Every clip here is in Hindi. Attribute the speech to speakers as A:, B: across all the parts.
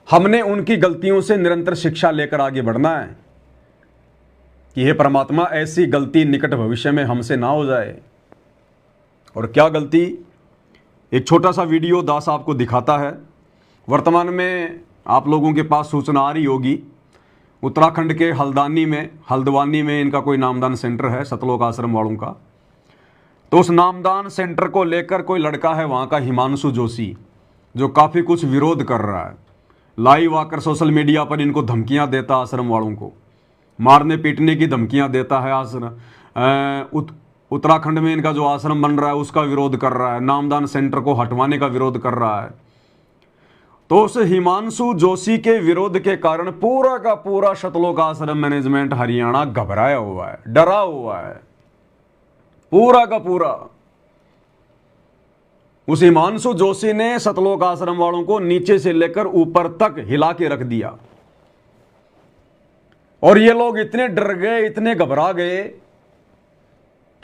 A: हमने उनकी गलतियों से निरंतर शिक्षा लेकर आगे बढ़ना है कि हे परमात्मा, ऐसी गलती निकट भविष्य में हमसे ना हो जाए। और क्या गलती? एक छोटा सा वीडियो दास आपको दिखाता है। वर्तमान में आप लोगों के पास सूचना आ रही होगी, उत्तराखंड के हल्द्वानी में इनका कोई नामदान सेंटर है, सतलोक आश्रम वालों का। तो उस नामदान सेंटर को लेकर कोई लड़का है वहाँ का, हिमांशु जोशी, जो काफ़ी कुछ विरोध कर रहा है। लाइव आकर सोशल मीडिया पर इनको धमकियाँ देता, आश्रम वालों को मारने पीटने की धमकियाँ देता है। उत्तराखंड में इनका जो आश्रम बन रहा है उसका विरोध कर रहा है, नामदान सेंटर को हटवाने का विरोध कर रहा है। तो उस हिमांशु जोशी के विरोध के कारण पूरा का पूरा सतलोक आश्रम मैनेजमेंट हरियाणा घबराया हुआ है, डरा हुआ है, पूरा का पूरा। उस हिमांशु जोशी ने सतलोक आश्रम वालों को नीचे से लेकर ऊपर तक हिला के रख दिया। और ये लोग इतने डर गए, इतने घबरा गए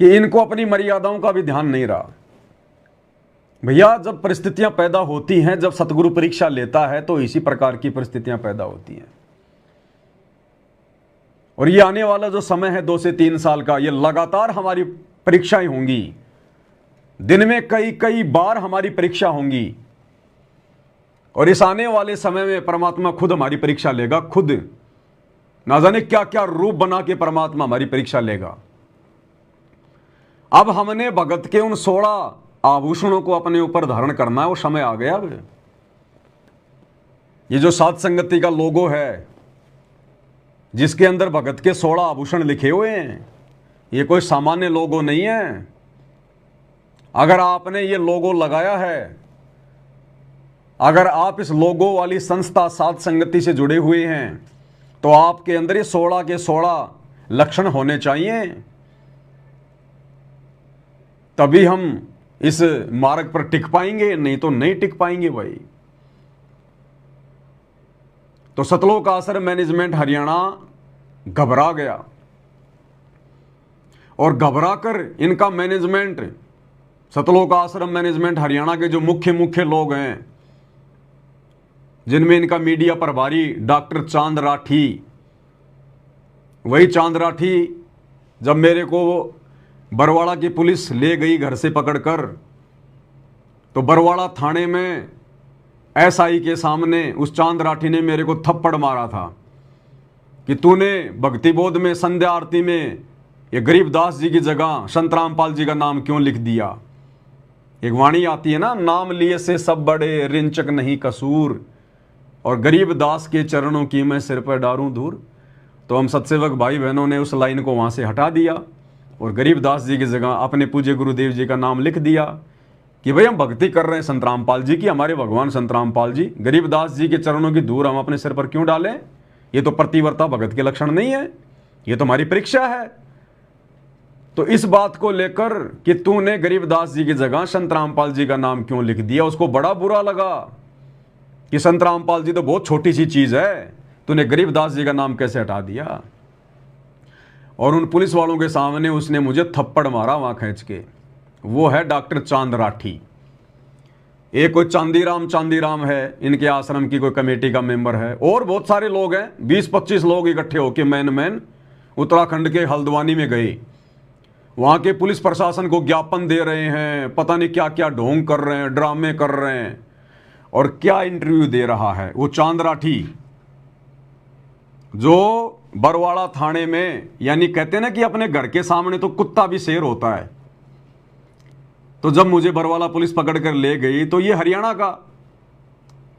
A: कि इनको अपनी मर्यादाओं का भी ध्यान नहीं रहा। भैया, जब परिस्थितियां पैदा होती हैं, जब सतगुरु परीक्षा लेता है तो इसी प्रकार की परिस्थितियां पैदा होती हैं। और ये आने वाला जो समय है 2 से 3 साल का, ये लगातार हमारी परीक्षाएं होंगी। दिन में कई कई बार हमारी परीक्षा होंगी। और इस आने वाले समय में परमात्मा खुद हमारी परीक्षा लेगा, खुद ना जाने क्या क्या रूप बना के परमात्मा हमारी परीक्षा लेगा। अब हमने भगत के उन 16 आभूषणों को अपने ऊपर धारण करना है, वो समय आ गया। अब ये जो साध संगति का लोगो है, जिसके अंदर भगत के 16 आभूषण लिखे हुए हैं, ये कोई सामान्य लोगो नहीं है। अगर आपने ये लोगो लगाया है, अगर आप इस लोगो वाली संस्था साध संगति से जुड़े हुए हैं, तो आपके अंदर ये 16 के 16 लक्षण होने चाहिए। तभी हम इस मार्ग पर टिक पाएंगे, नहीं तो नहीं टिक पाएंगे भाई। तो सतलोक आश्रम मैनेजमेंट हरियाणा घबरा गया और घबराकर इनका मैनेजमेंट, सतलोक आश्रम मैनेजमेंट हरियाणा के जो मुख्य लोग हैं, जिनमें इनका मीडिया प्रभारी डॉक्टर चांद राठी, वही चांद राठी जब मेरे को बरवाड़ा की पुलिस ले गई घर से पकड़कर, तो बरवाड़ा थाने में एसआई के सामने उस चांद राठी ने मेरे को थप्पड़ मारा था कि तूने भक्ति बोध में संध्या आरती में ये गरीबदास जी की जगह संत रामपाल जी का नाम क्यों लिख दिया। एक वाणी आती है ना, नाम लिए से सब बड़े रिंचक नहीं कसूर, और गरीबदास के चरणों की मैं सिर पर डारूं दूर। तो हम सत्सेवक भाई बहनों ने उस लाइन को वहाँ से हटा दिया और गरीबदास जी की जगह अपने पूज्य गुरुदेव जी का नाम लिख दिया कि भाई हम भक्ति कर रहे हैं संत रामपाल जी की, हमारे भगवान संत रामपाल जी, गरीबदास जी के चरणों की धूल हम अपने सिर पर क्यों डालें। ये तो प्रतिवर्ता भगत के लक्षण नहीं है, ये तो हमारी परीक्षा है। तो इस बात को लेकर कि तूने गरीबदास जी की जगह संत रामपाल जी का नाम क्यों लिख दिया, उसको बड़ा बुरा लगा कि संत रामपाल जी तो बहुत छोटी सी चीज है, तूने गरीबदास जी का नाम कैसे हटा दिया। और उन पुलिस वालों के सामने उसने मुझे थप्पड़ मारा वहां खींच के। वो है डॉक्टर चांद राठी। एक कोई चांदीराम है, इनके आश्रम की कोई कमेटी का मेंबर है, और बहुत सारे लोग हैं, 20-25 लोग इकट्ठे होकर मैन उत्तराखंड के हल्द्वानी में गए। वहां के पुलिस प्रशासन को ज्ञापन दे रहे हैं, पता नहीं क्या क्या ढोंग कर रहे हैं, ड्रामे कर रहे हैं, और क्या इंटरव्यू दे रहा है वो चांद राठी, जो बरवाड़ा थाने में, यानी कहते ना कि अपने घर के सामने तो कुत्ता भी शेर होता है। तो जब मुझे बरवाला पुलिस पकड़ कर ले गई तो ये हरियाणा का,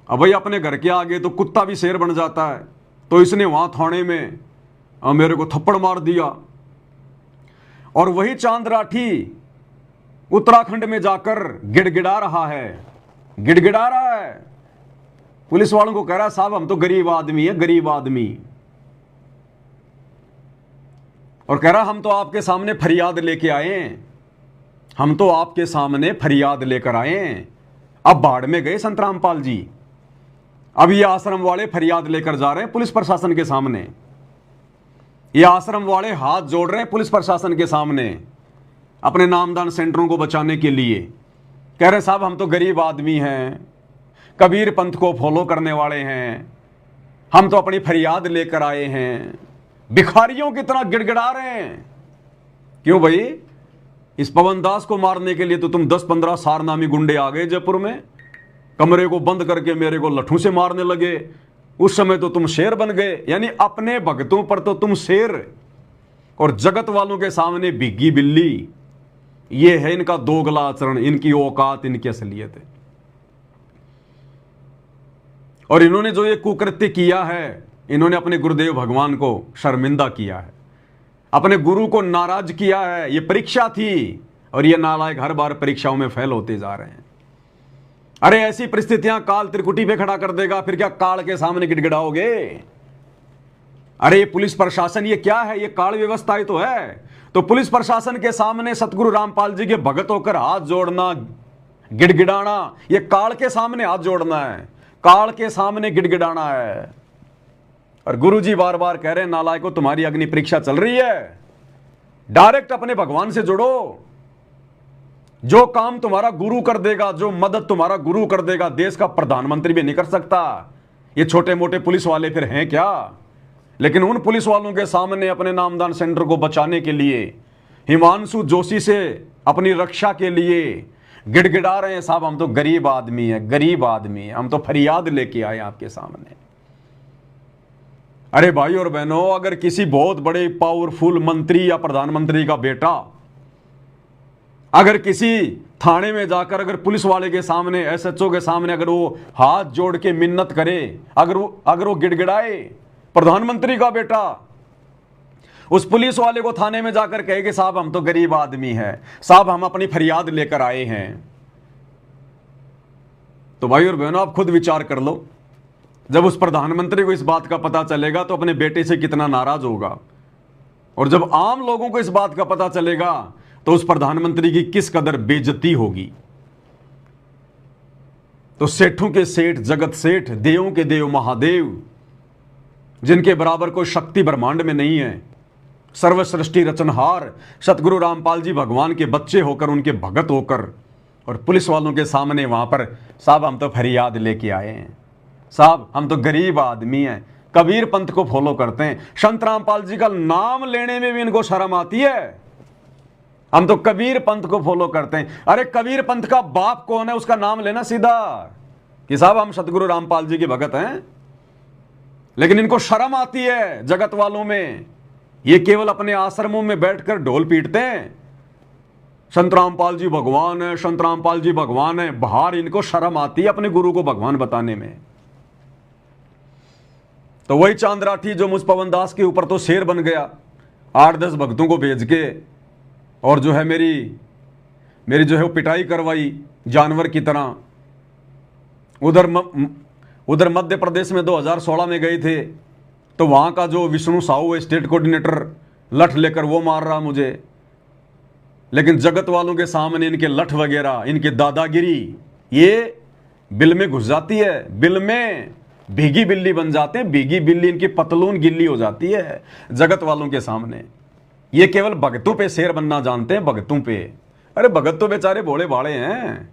A: अब भाई अपने घर के आगे तो कुत्ता भी शेर बन जाता है, तो इसने वहां थाने में मेरे को थप्पड़ मार दिया। और वही चांद राठी उत्तराखंड में जाकर गिड़गिड़ा रहा है, पुलिस वालों को कह रहा है साहब हम तो गरीब आदमी है, गरीब आदमी, और कह रहा हम तो आपके सामने फरियाद लेके आए हैं, हम तो आपके सामने फरियाद लेकर आए हैं। अब बाढ़ में गए संत रामपाल जी, अब ये आश्रम वाले फरियाद लेकर जा रहे हैं पुलिस प्रशासन के सामने, ये आश्रम वाले हाथ जोड़ रहे हैं पुलिस प्रशासन के सामने अपने नामदान सेंटरों को बचाने के लिए। कह रहे साहब हम तो गरीब आदमी हैं, कबीर पंथ को फॉलो करने वाले हैं, हम तो अपनी फरियाद लेकर आए हैं, भिखारियों की तरह गिड़गिड़ा रहे हैं। क्यों भाई? इस पवन दास को मारने के लिए तो तुम 10-15 सारनामी गुंडे आ गए जयपुर में, कमरे को बंद करके मेरे को लठों से मारने लगे। उस समय तो तुम शेर बन गए, यानी अपने भक्तों पर तो तुम शेर और जगत वालों के सामने भीगी बिल्ली। ये है इनका दोगला आचरण, इनकी औकात, इनकी असलियत है। और इन्होंने जो ये कुकृत्य किया है, इन्होंने अपने गुरुदेव भगवान को शर्मिंदा किया है, अपने गुरु को नाराज किया है। ये परीक्षा थी और ये नालायक हर बार परीक्षाओं में फेल होते जा रहे हैं। अरे ऐसी परिस्थितियां काल त्रिकुटी पे खड़ा कर देगा, फिर क्या काल के सामने गिड़गिड़ाओगे? अरे ये पुलिस प्रशासन ये क्या है? ये काल व्यवस्था ही तो है। तो पुलिस प्रशासन के सामने सतगुरु रामपाल जी के भगत होकर हाथ जोड़ना, गिड़गिड़ाना, ये काल के सामने हाथ जोड़ना है, काल के सामने गिड़गिड़ाना है। और गुरुजी बार बार कह रहे हैं, नालायकों तुम्हारी अग्नि परीक्षा चल रही है, डायरेक्ट अपने भगवान से जुड़ो। जो काम तुम्हारा गुरु कर देगा, जो मदद तुम्हारा गुरु कर देगा, देश का प्रधानमंत्री भी नहीं कर सकता। ये छोटे मोटे पुलिस वाले फिर हैं क्या? लेकिन उन पुलिस वालों के सामने अपने नामदान सेंटर को बचाने के लिए, हिमांशु जोशी से अपनी रक्षा के लिए गिड़गिड़ा रहे हैं, साहब हम तो गरीब आदमी है, गरीब आदमी है, हम तो फरियाद लेके आए आपके सामने। अरे भाई और बहनों, अगर किसी बहुत बड़े पावरफुल मंत्री या प्रधानमंत्री का बेटा अगर किसी थाने में जाकर अगर पुलिस वाले के सामने, एसएचओ के सामने अगर वो हाथ जोड़ के मिन्नत करे, अगर वो गिड़गिड़ाए, प्रधानमंत्री का बेटा उस पुलिस वाले को थाने में जाकर कहे कि साहब हम तो गरीब आदमी हैं, साहब हम अपनी फरियाद लेकर आए हैं, तो भाई और बहनों आप खुद विचार कर लो। जब उस प्रधानमंत्री को इस बात का पता चलेगा तो अपने बेटे से कितना नाराज होगा, और जब आम लोगों को इस बात का पता चलेगा तो उस प्रधानमंत्री की किस कदर बेइज्जती होगी। तो सेठों के सेठ, जगत सेठ, देवों के देव महादेव, जिनके बराबर कोई शक्ति ब्रह्मांड में नहीं है, सर्व सृष्टि रचनहार सतगुरु रामपाल जी भगवान के बच्चे होकर, उनके भगत होकर, और पुलिस वालों के सामने वहां पर साहब हम तो फरियाद लेके आए हैं, साहब हम तो गरीब आदमी हैं, कबीर पंथ को फॉलो करते हैं, संत रामपाल जी का नाम लेने में भी इनको शर्म आती है, हम तो कबीर पंथ को फॉलो करते हैं। अरे कबीर पंथ का बाप कौन है, उसका नाम लेना सीधा कि साहब हम सतगुरु रामपाल जी के भगत हैं। लेकिन इनको शर्म आती है जगत वालों में, ये केवल अपने आश्रमों में बैठकर ढोल पीटते हैं, संत रामपाल जी भगवान है, संत रामपाल जी भगवान है। बाहर इनको शर्म आती है अपने गुरु को भगवान बताने में। तो वही चांद राठी जो मुझ पवन दास के ऊपर तो शेर बन गया, 8-10 भक्तों को भेज के, और जो है मेरी जो है वो पिटाई करवाई जानवर की तरह। उधर मध्य प्रदेश में 2016 में गए थे, तो वहाँ का जो विष्णु साहू स्टेट कोऑर्डिनेटर लठ लेकर वो मार रहा मुझे। लेकिन जगत वालों के सामने इनके लठ वगैरह, इनकी दादागिरी ये बिल में घुस जाती है, बिल में भीगी बिल्ली बन जाते हैं, भीगी बिल्ली इनकी पतलून गिल्ली हो जाती है जगत वालों के सामने। ये केवल भगतों पे शेर बनना जानते हैं, भगतों पे। अरे भगत तो बेचारे भोले भाले हैं,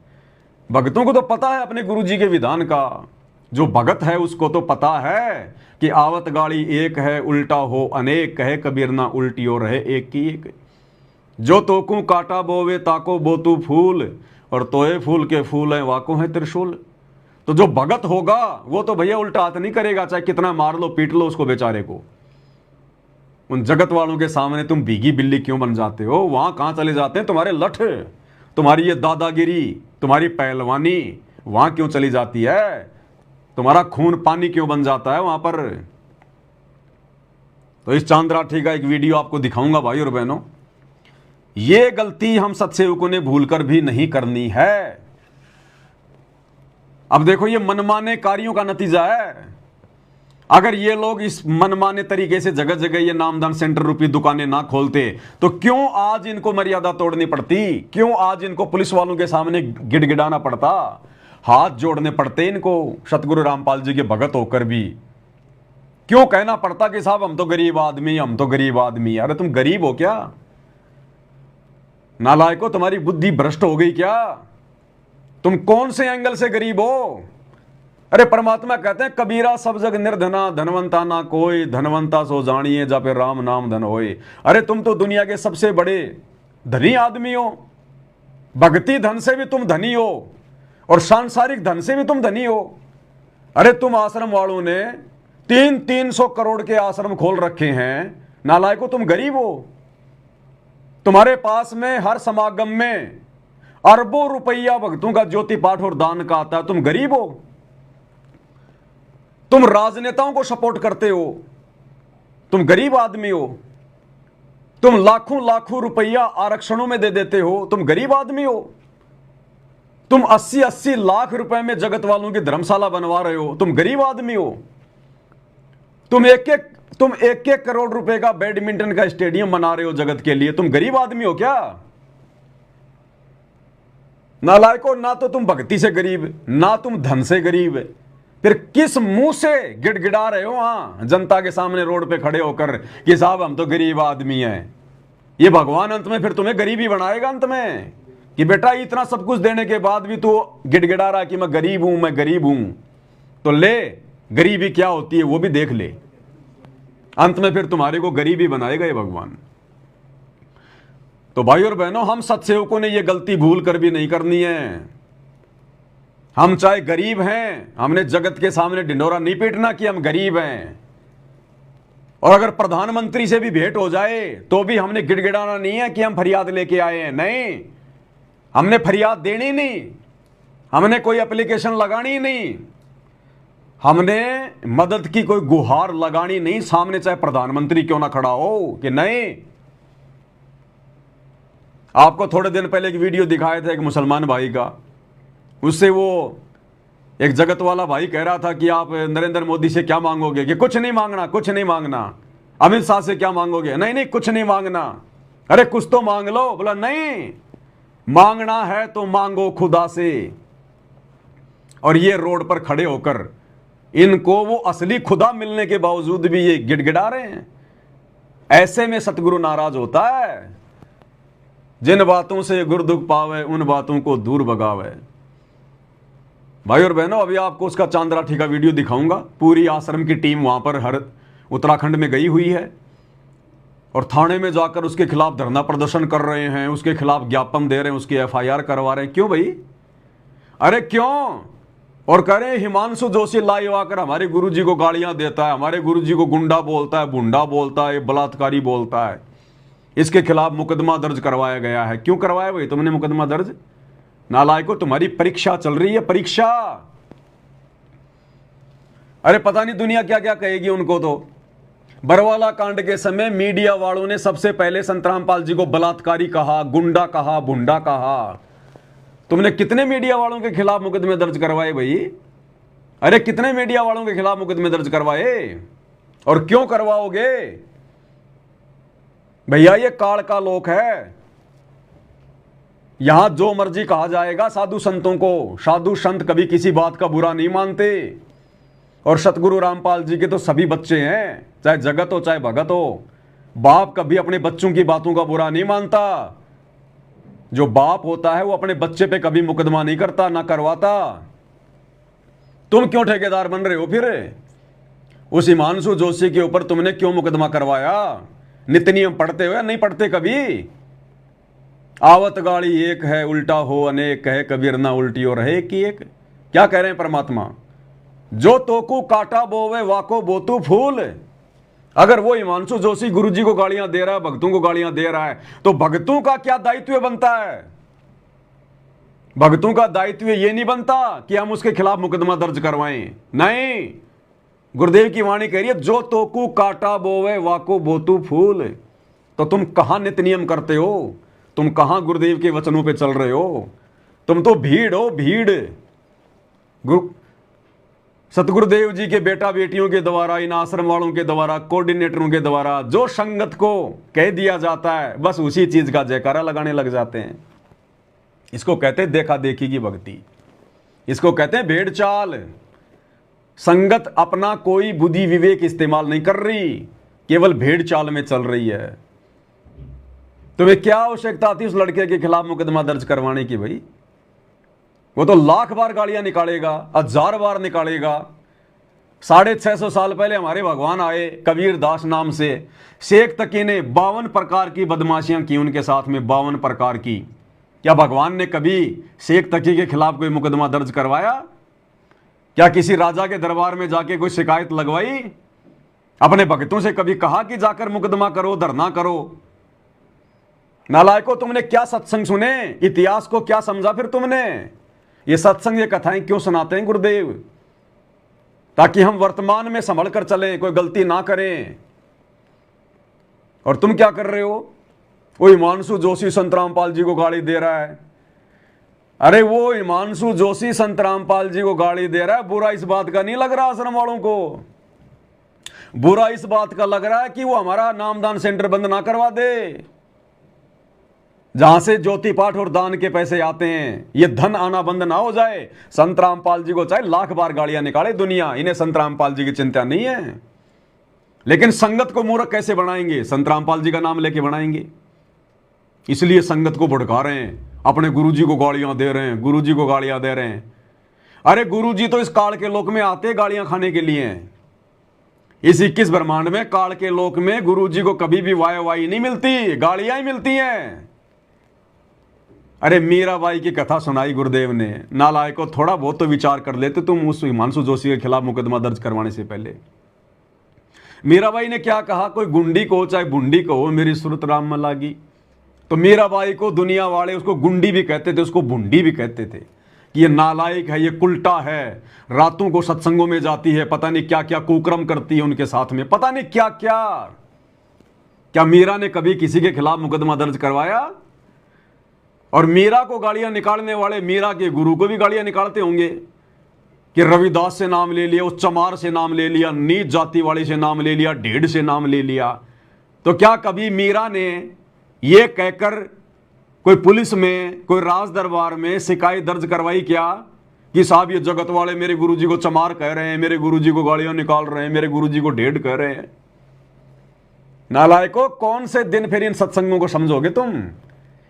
A: भगतों को तो पता है अपने गुरु जी के विधान का। जो भगत है उसको तो पता है कि आवत गाड़ी एक है, उल्टा हो अनेक, कहे कबीर ना उल्टी हो रहे एक की एक। जो तोकू काटा बोवे ताको बोतू फूल, और तोए फूल के फूल हैं वाको है त्रिशूल। तो जो भगत होगा वो तो भैया उल्टा हाथ नहीं करेगा, चाहे कितना मार लो पीट लो उसको बेचारे को। उन जगत वालों के सामने तुम भीगी बिल्ली क्यों बन जाते हो? वहां कहां चले जाते हैं तुम्हारे लठ, तुम्हारी ये दादागिरी, तुम्हारी पहलवानी वहां क्यों चली जाती है? तुम्हारा खून पानी क्यों बन जाता है वहां पर? तो इस चांद राठी का एक वीडियो आपको दिखाऊंगा भाई और बहनों। ये गलती हम सत्सेवकों ने भूलकर भी नहीं करनी है। अब देखो ये मनमाने कार्यों का नतीजा है। अगर ये लोग इस मनमाने तरीके से जगह जगह ये नामदान सेंटर रूपी दुकानें ना खोलते तो क्यों आज इनको मर्यादा तोड़नी पड़ती? क्यों आज इनको पुलिस वालों के सामने गिड़गिड़ाना पड़ता, हाथ जोड़ने पड़ते इनको सतगुरु रामपाल जी के भगत होकर भी? क्यों कहना पड़ता कि साहब हम तो गरीब आदमी, हम तो गरीब आदमी? अरे तुम गरीब हो क्या? नालायको तुम्हारी बुद्धि भ्रष्ट हो गई क्या? तुम कौन से एंगल से गरीब हो? अरे परमात्मा कहते हैं कबीरा सब जग निर्धना, धनवंता ना कोई, धनवंता सो जानिए जा पे राम नाम धन होए। अरे तुम तो दुनिया के सबसे बड़े धनी आदमी हो, भक्ति धन से भी तुम धनी हो और सांसारिक धन से भी तुम धनी हो। अरे तुम आश्रम वालों ने 300 करोड़ के आश्रम खोल रखे हैं, नालायको तुम गरीब हो। तुम्हारे पास में हर समागम में अरबों रुपया भक्तों का ज्योति पाठ और दान का आता है, तुम गरीब हो। तुम राजनेताओं को सपोर्ट करते हो, तुम गरीब आदमी हो। तुम लाखों लाखों रुपया आरक्षणों में दे देते हो, तुम गरीब आदमी हो। तुम 80-80 लाख रुपए में जगत वालों की धर्मशाला बनवा रहे हो, तुम गरीब आदमी हो। तुम एक एक करोड़ रुपए का बैडमिंटन का स्टेडियम बना रहे हो जगत के लिए, तुम गरीब आदमी हो क्या? नालायको, ना तो तुम भक्ति से गरीब, ना तुम धन से गरीब, फिर किस मुंह से गिड़गिड़ा रहे हो वहां जनता के सामने रोड पे खड़े होकर कि साहब हम तो गरीब आदमी हैं। ये भगवान अंत में फिर तुम्हें गरीबी बनाएगा अंत में कि बेटा इतना सब कुछ देने के बाद भी तू गिड़गिड़ा रहा कि मैं गरीब हूं, मैं गरीब हूं। तो ले, गरीबी क्या होती है वो भी देख ले, अंत में फिर तुम्हारे को गरीबी बनाएगा ये भगवान। तो भाई और बहनों, हम सत्सेवकों ने ये गलती भूल कर भी नहीं करनी है। हम चाहे गरीब हैं, हमने जगत के सामने ढिंडोरा नहीं पीटना कि हम गरीब हैं। और अगर प्रधानमंत्री से भी भेंट हो जाए तो भी हमने गिड़गिड़ाना नहीं है कि हम फरियाद लेके आए हैं, नहीं, हमने फरियाद देनी नहीं, हमने कोई एप्लीकेशन लगानी नहीं, हमने मदद की कोई गुहार लगानी नहीं, सामने चाहे प्रधानमंत्री क्यों ना खड़ा हो कि नहीं। आपको थोड़े दिन पहले एक वीडियो दिखाया था एक मुसलमान भाई का, उससे वो एक जगत वाला भाई कह रहा था कि आप नरेंद्र मोदी से क्या मांगोगे, कि कुछ नहीं मांगना, कुछ नहीं मांगना। अमित शाह से क्या मांगोगे, नहीं नहीं कुछ नहीं मांगना। अरे कुछ तो मांग लो, बोला नहीं, मांगना है तो मांगो खुदा से। और ये रोड पर खड़े होकर इनको वो असली खुदा मिलने के बावजूद भी ये गिड़गिड़ा रहे हैं। ऐसे में सतगुरु नाराज होता है। जिन बातों से गुरु दुख पावे उन बातों को दूर भगावे। भाई और बहनों, अभी आपको उसका चांदराठी का वीडियो दिखाऊंगा। पूरी आश्रम की टीम वहां पर हर उत्तराखंड में गई हुई है और थाने में जाकर उसके खिलाफ धरना प्रदर्शन कर रहे हैं, उसके खिलाफ ज्ञापन दे रहे हैं, उसकी FIR करवा रहे हैं। क्यों भाई? अरे क्यों? और कह रहे हैं हिमांशु जोशी लाइव आकर हमारे गुरुजी को गालियां देता है, हमारे गुरुजी को गुंडा बोलता है, भुंडा बोलता है, बलात्कारी बोलता है। इसके खिलाफ मुकदमा दर्ज करवाया गया है। क्यों करवाया भाई तुमने मुकदमा दर्ज? नालायको, तुम्हारी परीक्षा चल रही है, परीक्षा। अरे पता नहीं दुनिया क्या क्या कहेगी उनको। तो बरवाला कांड के समय मीडिया वालों ने सबसे पहले संत रामपाल जी को बलात्कारी कहा, गुंडा कहा, भुंडा कहा। तुमने कितने मीडिया वालों के खिलाफ मुकदमे दर्ज करवाए भाई? अरे कितने मीडिया वालों के खिलाफ मुकदमे दर्ज करवाए? और क्यों करवाओगे भैया? ये काल का लोक है, यहां जो मर्जी कहा जाएगा साधु संतों को। साधु संत कभी किसी बात का बुरा नहीं मानते। और सतगुरु रामपाल जी के तो सभी बच्चे हैं, चाहे जगत हो चाहे भगत हो। बाप कभी अपने बच्चों की बातों का बुरा नहीं मानता। जो बाप होता है वो अपने बच्चे पे कभी मुकदमा नहीं करता, ना करवाता। तुम क्यों ठेकेदार बन रहे हो फिर? उस हिमांशु जोशी के ऊपर तुमने क्यों मुकदमा करवाया? नित्य नियम पढ़ते हो या नहीं पढ़ते कभी? आवत गाड़ी एक है, उल्टा हो अनेक, कहे कबीर ना उल्टी हो रहे की एक। क्या कह रहे हैं परमात्मा? जो तोकू काटा बोवे वाको बोतू फूल। अगर वो हिमांशु जोशी गुरुजी को गालियां दे रहा है, भक्तों को गालियां दे रहा है, तो भक्तों का क्या दायित्व बनता है? भक्तों का दायित्व ये नहीं बनता कि हम उसके खिलाफ मुकदमा दर्ज करवाएं। नहीं, गुरुदेव की वाणी कह रही है जो तोकू काटा बोवे वाको बोतू फूल। तो तुम कहां नित्य नियम करते हो? तुम कहां गुरुदेव के वचनों पे चल रहे हो? तुम तो भीड़ हो, भीड़। सतगुरुदेव जी के बेटा बेटियों के द्वारा, इन आश्रम वालों के द्वारा, कोऑर्डिनेटरों के द्वारा जो संगत को कह दिया जाता है, बस उसी चीज का जयकारा लगाने लग जाते हैं। इसको कहते हैं देखा देखी की भक्ति, इसको कहते हैं भेड़ चाल। संगत अपना कोई बुद्धि विवेक इस्तेमाल नहीं कर रही, केवल भेड़ चाल में चल रही है। तुम्हें क्या आवश्यकता थी उस लड़के के खिलाफ मुकदमा दर्ज करवाने की भाई? वो तो लाख बार गालियां निकालेगा, 1000 बार निकालेगा। 650 साल पहले हमारे भगवान आए कबीर दास नाम से, शेख तकी ने 52 प्रकार की बदमाशियां की उनके साथ में, 52 प्रकार की। क्या भगवान ने कभी शेख तकी के खिलाफ कोई मुकदमा दर्ज करवाया? क्या किसी राजा के दरबार में जाके कोई शिकायत लगवाई? अपने भक्तों से कभी कहा कि जाकर मुकदमा करो, धरना करो? नालायकों, तुमने क्या सत्संग सुने? इतिहास को क्या समझा फिर तुमने? ये सत्संग, ये कथाएं क्यों सुनाते हैं गुरुदेव? ताकि हम वर्तमान में संभल कर चलें, कोई गलती ना करें। और तुम क्या कर रहे हो? वो हिमांशु जोशी संत रामपाल जी को गाली दे रहा है। अरे वो हिमांशु जोशी संत रामपाल जी को गाली दे रहा है, बुरा इस बात का नहीं लग रहा आश्रम वालों को? बुरा इस बात का लग रहा है कि वो हमारा नामदान सेंटर बंद ना करवा दे, जहां से ज्योति पाठ और दान के पैसे आते हैं। ये धन आना बंद ना हो जाए। संत रामपाल जी को चाहे लाख बार गालियां निकाले दुनिया, इन्हें संत रामपाल जी की चिंता नहीं है। लेकिन संगत को मूर्ख कैसे बनाएंगे? संत रामपाल जी का नाम लेके बनाएंगे। इसलिए संगत को भड़का रहे हैं, अपने गुरुजी को गालियां दे रहे हैं, गुरुजी को गालियां दे रहे हैं। अरे गुरुजी तो इस काल के लोक में आते गालियां खाने के लिए हैं। इस 21 ब्रह्मांड में, काल के लोक में गुरुजी को कभी भी वाई नहीं मिलती, गालियां ही मिलती हैं। अरे मीराबाई की कथा सुनाई गुरुदेव ने। नालायकों, थोड़ा बहुत तो विचार कर लेते तुम उस हिमांशु जोशी के खिलाफ मुकदमा दर्ज करवाने से पहले। मीराबाई ने क्या कहा? कोई गुंडी को चाहे बुंडी को, मेरी सुरत राम में लागी। तो मीराबाई को दुनिया वाले उसको गुंडी भी कहते थे, उसको बुंडी भी कहते थे कि ये नालायक है, ये कुल्टा है, रातों को सत्संगों में जाती है, पता नहीं क्या क्या कुक्रम करती है उनके साथ में, पता नहीं क्या क्या। क्या मीरा ने कभी किसी के खिलाफ मुकदमा दर्ज करवाया? और मीरा को गालियां निकालने वाले मीरा के गुरु को भी गालियां निकालते होंगे कि रविदास से नाम ले लिया, उस चमार से नाम ले लिया, नीच जाति वाले से नाम ले लिया, ढेड़ से नाम ले लिया। तो क्या कभी मीरा ने यह कहकर कोई पुलिस में, कोई राज दरबार में शिकायत दर्ज करवाई क्या कि साहब ये जगत वाले मेरे गुरुजी को चमार कह रहे हैं, मेरे गुरुजी को गालियां निकाल रहे हैं, मेरे गुरुजी को ढेड़ कह रहे हैं? नालायकों, कौन से दिन फिर इन सत्संगों को समझोगे तुम?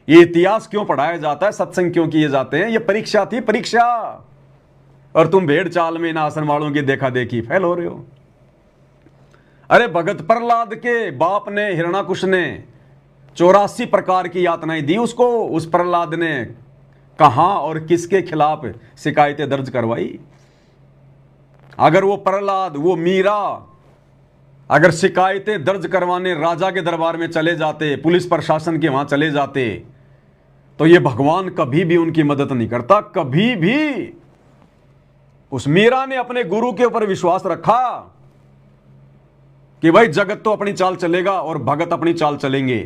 A: ये इतिहास क्यों पढ़ाया जाता है, सत्संग क्यों किए जाते हैं? ये परीक्षा थी, परीक्षा। और तुम भेड़ चाल में इन आसन वालों की देखा देखी फेल हो रहे हो। अरे भगत प्रहलाद के बाप ने, हिरणाकुश ने 84 प्रकार की यातनाएं दी उसको। उस प्रहलाद ने कहां और किसके खिलाफ शिकायतें दर्ज करवाई? अगर वो प्रहलाद, वो मीरा अगर शिकायतें दर्ज करवाने राजा के दरबार में चले जाते, पुलिस प्रशासन के वहां चले जाते, तो ये भगवान कभी भी उनकी मदद नहीं करता, कभी भी। उस मीरा ने अपने गुरु के ऊपर विश्वास रखा कि भाई जगत तो अपनी चाल चलेगा और भगत अपनी चाल चलेंगे।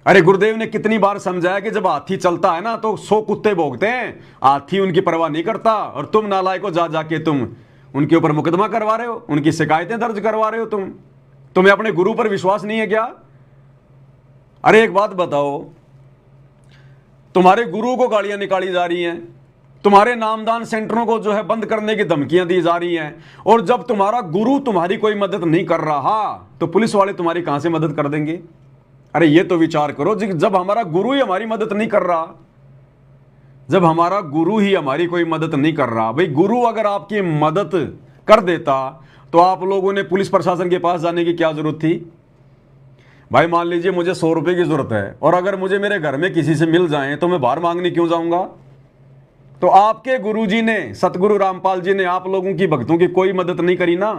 A: अरे गुरुदेव ने कितनी बार समझाया कि जब हाथी चलता है ना तो 100 कुत्ते भोगते हैं, हाथी उनकी परवाह नहीं करता। और तुम नालायकों जा जाके तुम उनके ऊपर मुकदमा करवा रहे हो, उनकी शिकायतें दर्ज करवा रहे हो। तुम्हें अपने गुरु पर विश्वास नहीं है क्या? अरे एक बात बताओ, तुम्हारे गुरु को गालियां निकाली जा रही हैं, तुम्हारे नामदान सेंटरों को जो है बंद करने की धमकियां दी जा रही हैं, और जब तुम्हारा गुरु तुम्हारी कोई मदद नहीं कर रहा तो पुलिस वाले तुम्हारी कहां से मदद कर देंगे? अरे ये तो विचार करो, जब हमारा गुरु ही हमारी मदद नहीं कर रहा, जब हमारा गुरु ही हमारी कोई मदद नहीं कर रहा, भाई गुरु अगर आपकी मदद कर देता तो आप लोगों ने पुलिस प्रशासन के पास जाने की क्या जरूरत थी? भाई मान लीजिए मुझे 100 रुपए की जरूरत है और अगर मुझे मेरे घर में किसी से मिल जाएं तो मैं बाहर मांगने क्यों जाऊंगा? तो आपके गुरुजी ने, सतगुरु रामपाल जी ने आप लोगों की भक्तों की कोई मदद नहीं करी ना,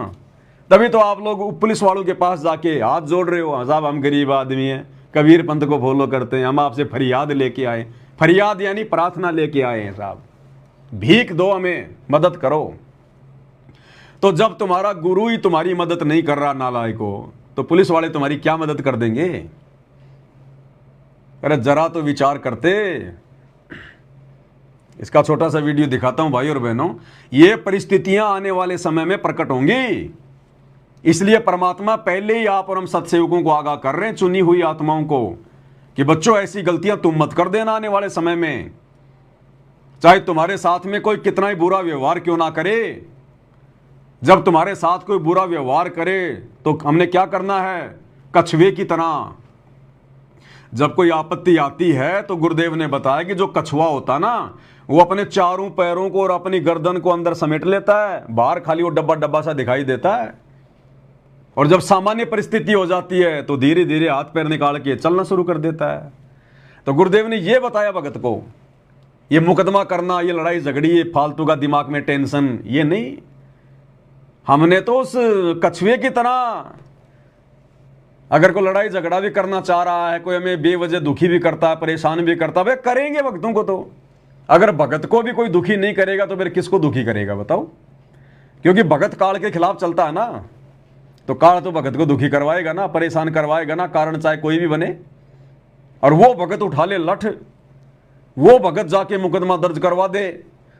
A: तभी तो आप लोग पुलिस वालों के पास जाके हाथ जोड़ रहे हो। साहब हम गरीब आदमी हैं, कबीर पंथ को फॉलो करते हैं, हम आपसे फरियाद लेके आए। फरियाद यानी प्रार्थना लेके आए हैं साहब, भीख दो, हमें मदद करो। तो जब तुम्हारा गुरु ही तुम्हारी मदद नहीं कर रहा नालायकों, तो पुलिस वाले तुम्हारी क्या मदद कर देंगे? अरे जरा तो विचार करते। इसका छोटा सा वीडियो दिखाता हूं भाई और बहनों। ये परिस्थितियां आने वाले समय में प्रकट होंगी, इसलिए परमात्मा पहले ही आप और हम सत्सेवकों को आगाह कर रहे हैं, चुनी हुई आत्माओं को, कि बच्चों ऐसी गलतियां तुम मत कर देना आने वाले समय में। चाहे तुम्हारे साथ में कोई कितना ही बुरा व्यवहार क्यों ना करे, जब तुम्हारे साथ कोई बुरा व्यवहार करे तो हमने क्या करना है? कछुए की तरह जब कोई आपत्ति आती है तो गुरुदेव ने बताया कि जो कछुआ होता ना, वो अपने चारों पैरों को और अपनी गर्दन को अंदर समेट लेता है, बाहर खाली वो डब्बा डब्बा सा दिखाई देता है। और जब सामान्य परिस्थिति हो जाती है तो धीरे धीरे हाथ पैर निकाल के चलना शुरू कर देता है। तो गुरुदेव ने यह बताया भगत को, ये मुकदमा करना, ये लड़ाई झगड़ी, ये फालतू का दिमाग में टेंशन, ये नहीं। हमने तो उस कछुए की तरह, अगर कोई लड़ाई झगड़ा भी करना चाह रहा है, कोई हमें बेवजह दुखी भी करता है, परेशान भी करता है, वे करेंगे भक्तों को। तो अगर भगत को भी कोई दुखी नहीं करेगा तो फिर किसको दुखी करेगा बताओ? क्योंकि भगत काल के खिलाफ चलता है ना, तो काल तो भगत को दुखी करवाएगा ना, परेशान करवाएगा ना, कारण चाहे कोई भी बने। और वो भगत उठा ले लठ, वो भगत जाके मुकदमा दर्ज करवा दे,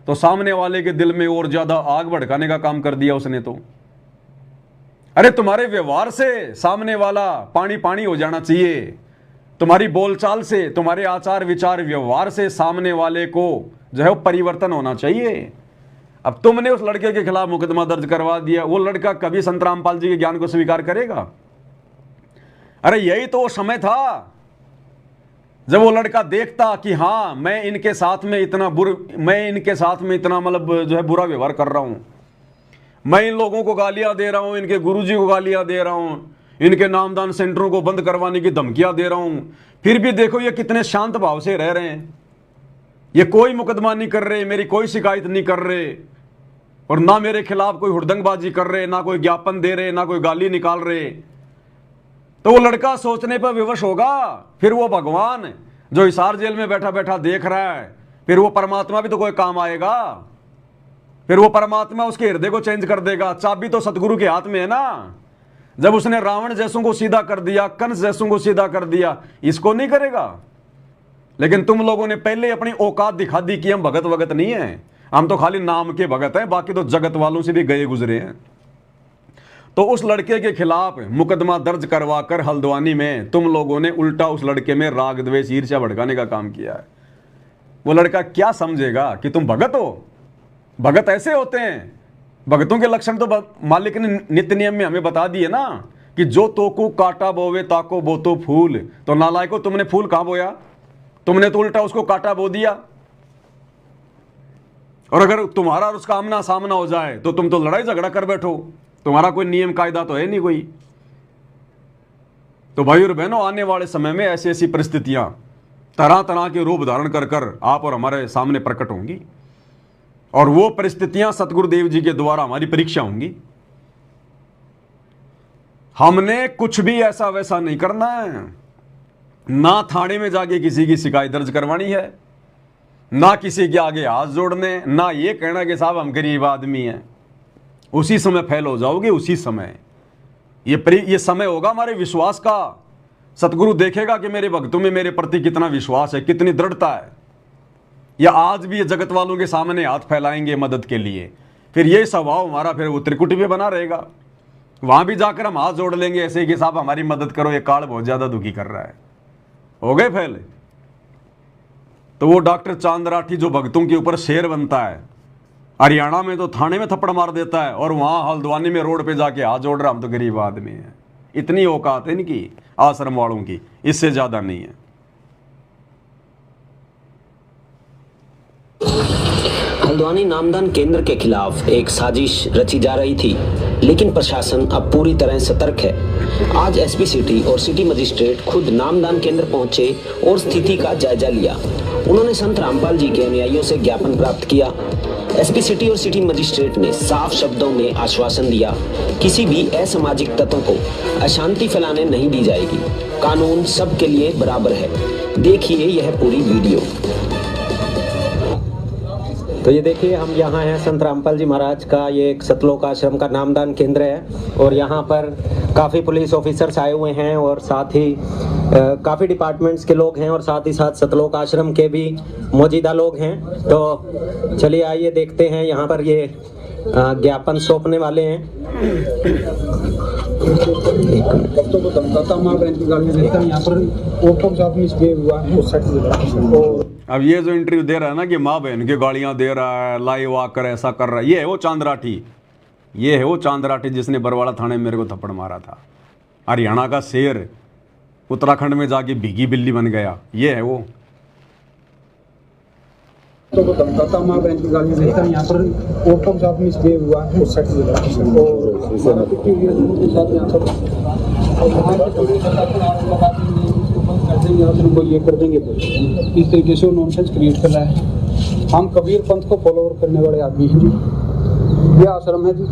A: तो सामने वाले के दिल में और ज्यादा आग भड़काने का काम कर दिया उसने। तो अरे तुम्हारे व्यवहार से सामने वाला पानी पानी हो जाना चाहिए, तुम्हारी बोलचाल से, तुम्हारे आचार विचार व्यवहार से सामने वाले को जो है वो परिवर्तन होना चाहिए। अब तुमने उस लड़के के खिलाफ मुकदमा दर्ज करवा दिया, वो लड़का कभी संत रामपाल जी के ज्ञान को स्वीकार करेगा? अरे यही तो वो समय था जब वो लड़का देखता कि हाँ मैं इनके साथ में इतना मतलब जो है बुरा व्यवहार कर रहा हूं, मैं इन लोगों को गालियां दे रहा हूं, इनके गुरुजी को गालियां दे रहा हूं, इनके नामदान सेंटरों को बंद करवाने की धमकियां दे रहा हूं, फिर भी देखो ये कितने शांत भाव से रह रहे हैं, ये कोई मुकदमा नहीं कर रहे, मेरी कोई शिकायत नहीं कर रहे, और ना मेरे खिलाफ कोई हुड़दंगबाजी कर रहे, ना कोई ज्ञापन दे रहे, ना कोई गाली निकाल रहे। तो वो लड़का सोचने पर विवश होगा, फिर वो भगवान जो हिसार जेल में बैठा बैठा देख रहा है, फिर वो परमात्मा भी तो कोई काम आएगा, फिर वो परमात्मा उसके हृदय को चेंज कर देगा। चाबी तो सतगुरु के हाथ में है ना। जब उसने रावण जैसों को सीधा कर दिया, कंस जैसों को सीधा कर दिया, इसको नहीं करेगा। लेकिन तुम लोगों ने पहले अपनी औकात दिखा दी कि हम भगत वगत नहीं है, हम तो खाली नाम के भगत हैं, बाकी तो जगत वालों से भी गए गुजरे हैं। तो उस लड़के के खिलाफ मुकदमा दर्ज करवाकर हल्द्वानी में तुम लोगों ने उल्टा उस लड़के में राग द्वेष ईर्ष्या भड़काने का काम किया है। वो लड़का क्या समझेगा कि तुम भगत हो? भगत ऐसे होते हैं। भगतों के लक्षण तो मालिक ने नित्य नियम में हमें बता दिए ना, कि जो तोको काटा बोवे ताको बोतो फूल। तो नालायको, तुमने फूल कहां बोया? तुमने तो उल्टा उसको काटा बो दिया। और अगर तुम्हारा और उसका आमना सामना हो जाए तो तुम तो लड़ाई झगड़ा कर बैठो, तुम्हारा कोई नियम कायदा तो है नहीं कोई। तो भाई और बहनों, आने वाले समय में ऐसी ऐसी परिस्थितियां तरह तरह के रूप धारण कर कर आप और हमारे सामने प्रकट होंगी, और वो परिस्थितियां सतगुरुदेव जी के द्वारा हमारी परीक्षा होंगी। हमने कुछ भी ऐसा वैसा नहीं करना है, ना थाने में जाके किसी की शिकायत दर्ज करवानी है, ना किसी के आगे हाथ जोड़ने, ना ये कहना कि साहब हम गरीब आदमी हैं। उसी समय फेल हो जाओगे, उसी समय ये समय होगा हमारे विश्वास का। सतगुरु देखेगा कि मेरे भक्तों में मेरे प्रति कितना विश्वास है, कितनी दृढ़ता है, या आज भी ये जगत वालों के सामने हाथ फैलाएंगे मदद के लिए। फिर ये स्वभाव हमारा फिर वो त्रिकुटी पे बना रहेगा, वहां भी जाकर हम हाथ जोड़ लेंगे ऐसे कि साहब हमारी मदद करो, ये काल बहुत ज्यादा दुखी कर रहा है। हो गए फेल। तो वो डॉक्टर चांद राठी जो भक्तों के ऊपर शेर बनता है, हरियाणा में तो थाने में थप्पड़ मार देता है, और वहां हल्द्वानी में रोड पे जाके हाथ जोड़ रहा हम तो गरीब आदमी है। इतनी औकात है इनकी आश्रम वालों की, इससे ज्यादा नहीं है।
B: हल्द्वानी नामदान केंद्र के खिलाफ एक साजिश रची जा रही थी, लेकिन प्रशासन अब पूरी तरह सतर्क है। आज एसपी सिटी और सिटी मजिस्ट्रेट खुद नामदान केंद्र पहुंचे और स्थिति का जायजा लिया। उन्होंने संत रामपाल जी के अनुयायियों से ज्ञापन प्राप्त किया। एसपी सिटी और सिटी मजिस्ट्रेट ने साफ शब्दों में आश्वासन दिया, किसी भी असामाजिक तत्व को अशांति फैलाने नहीं दी जाएगी, कानून सबके लिए बराबर है। देखिए यह पूरी वीडियो।
C: तो ये देखिए, हम यहाँ हैं संत रामपाल जी महाराज का ये एक सतलोक आश्रम का नामदान केंद्र है, और यहाँ पर काफ़ी पुलिस ऑफिसर्स आए हुए हैं, और साथ ही काफ़ी डिपार्टमेंट्स के लोग हैं, और साथ ही साथ सतलोक आश्रम के भी मौजूदा लोग हैं। तो चलिए आइए देखते हैं, यहाँ पर ये ज्ञापन सौंपने वाले हैं।
A: अब ये जो इंटरव्यू दे रहा है ना कि माँ बहन की गालियां दे रहा है, लाइव आकर ऐसा कर रहा है, ये है वो चांद राठी। ये है वो चांद राठी जिसने बरवाड़ा थाने में मेरे को थप्पड़ मारा था। हरियाणा का शेर उत्तराखंड में जाके भीगी बिल्ली बन गया, ये है वो।
D: तो वो धमकाता माँ बहन की गालियाँ देता है। यहाँ पर औरतों के साथ मिसबिहेव हुआ है उस साइड और सारा कुछ के साथ यहाँ पर कर देंगे और उनको ये कर देंगे। तो इस तरीके से वो नॉनसेंस क्रिएट कर रहा है। हम कबीर पंथ को फॉलोअर करने वाले आदमी हैं जी। ये आश्रम है जी,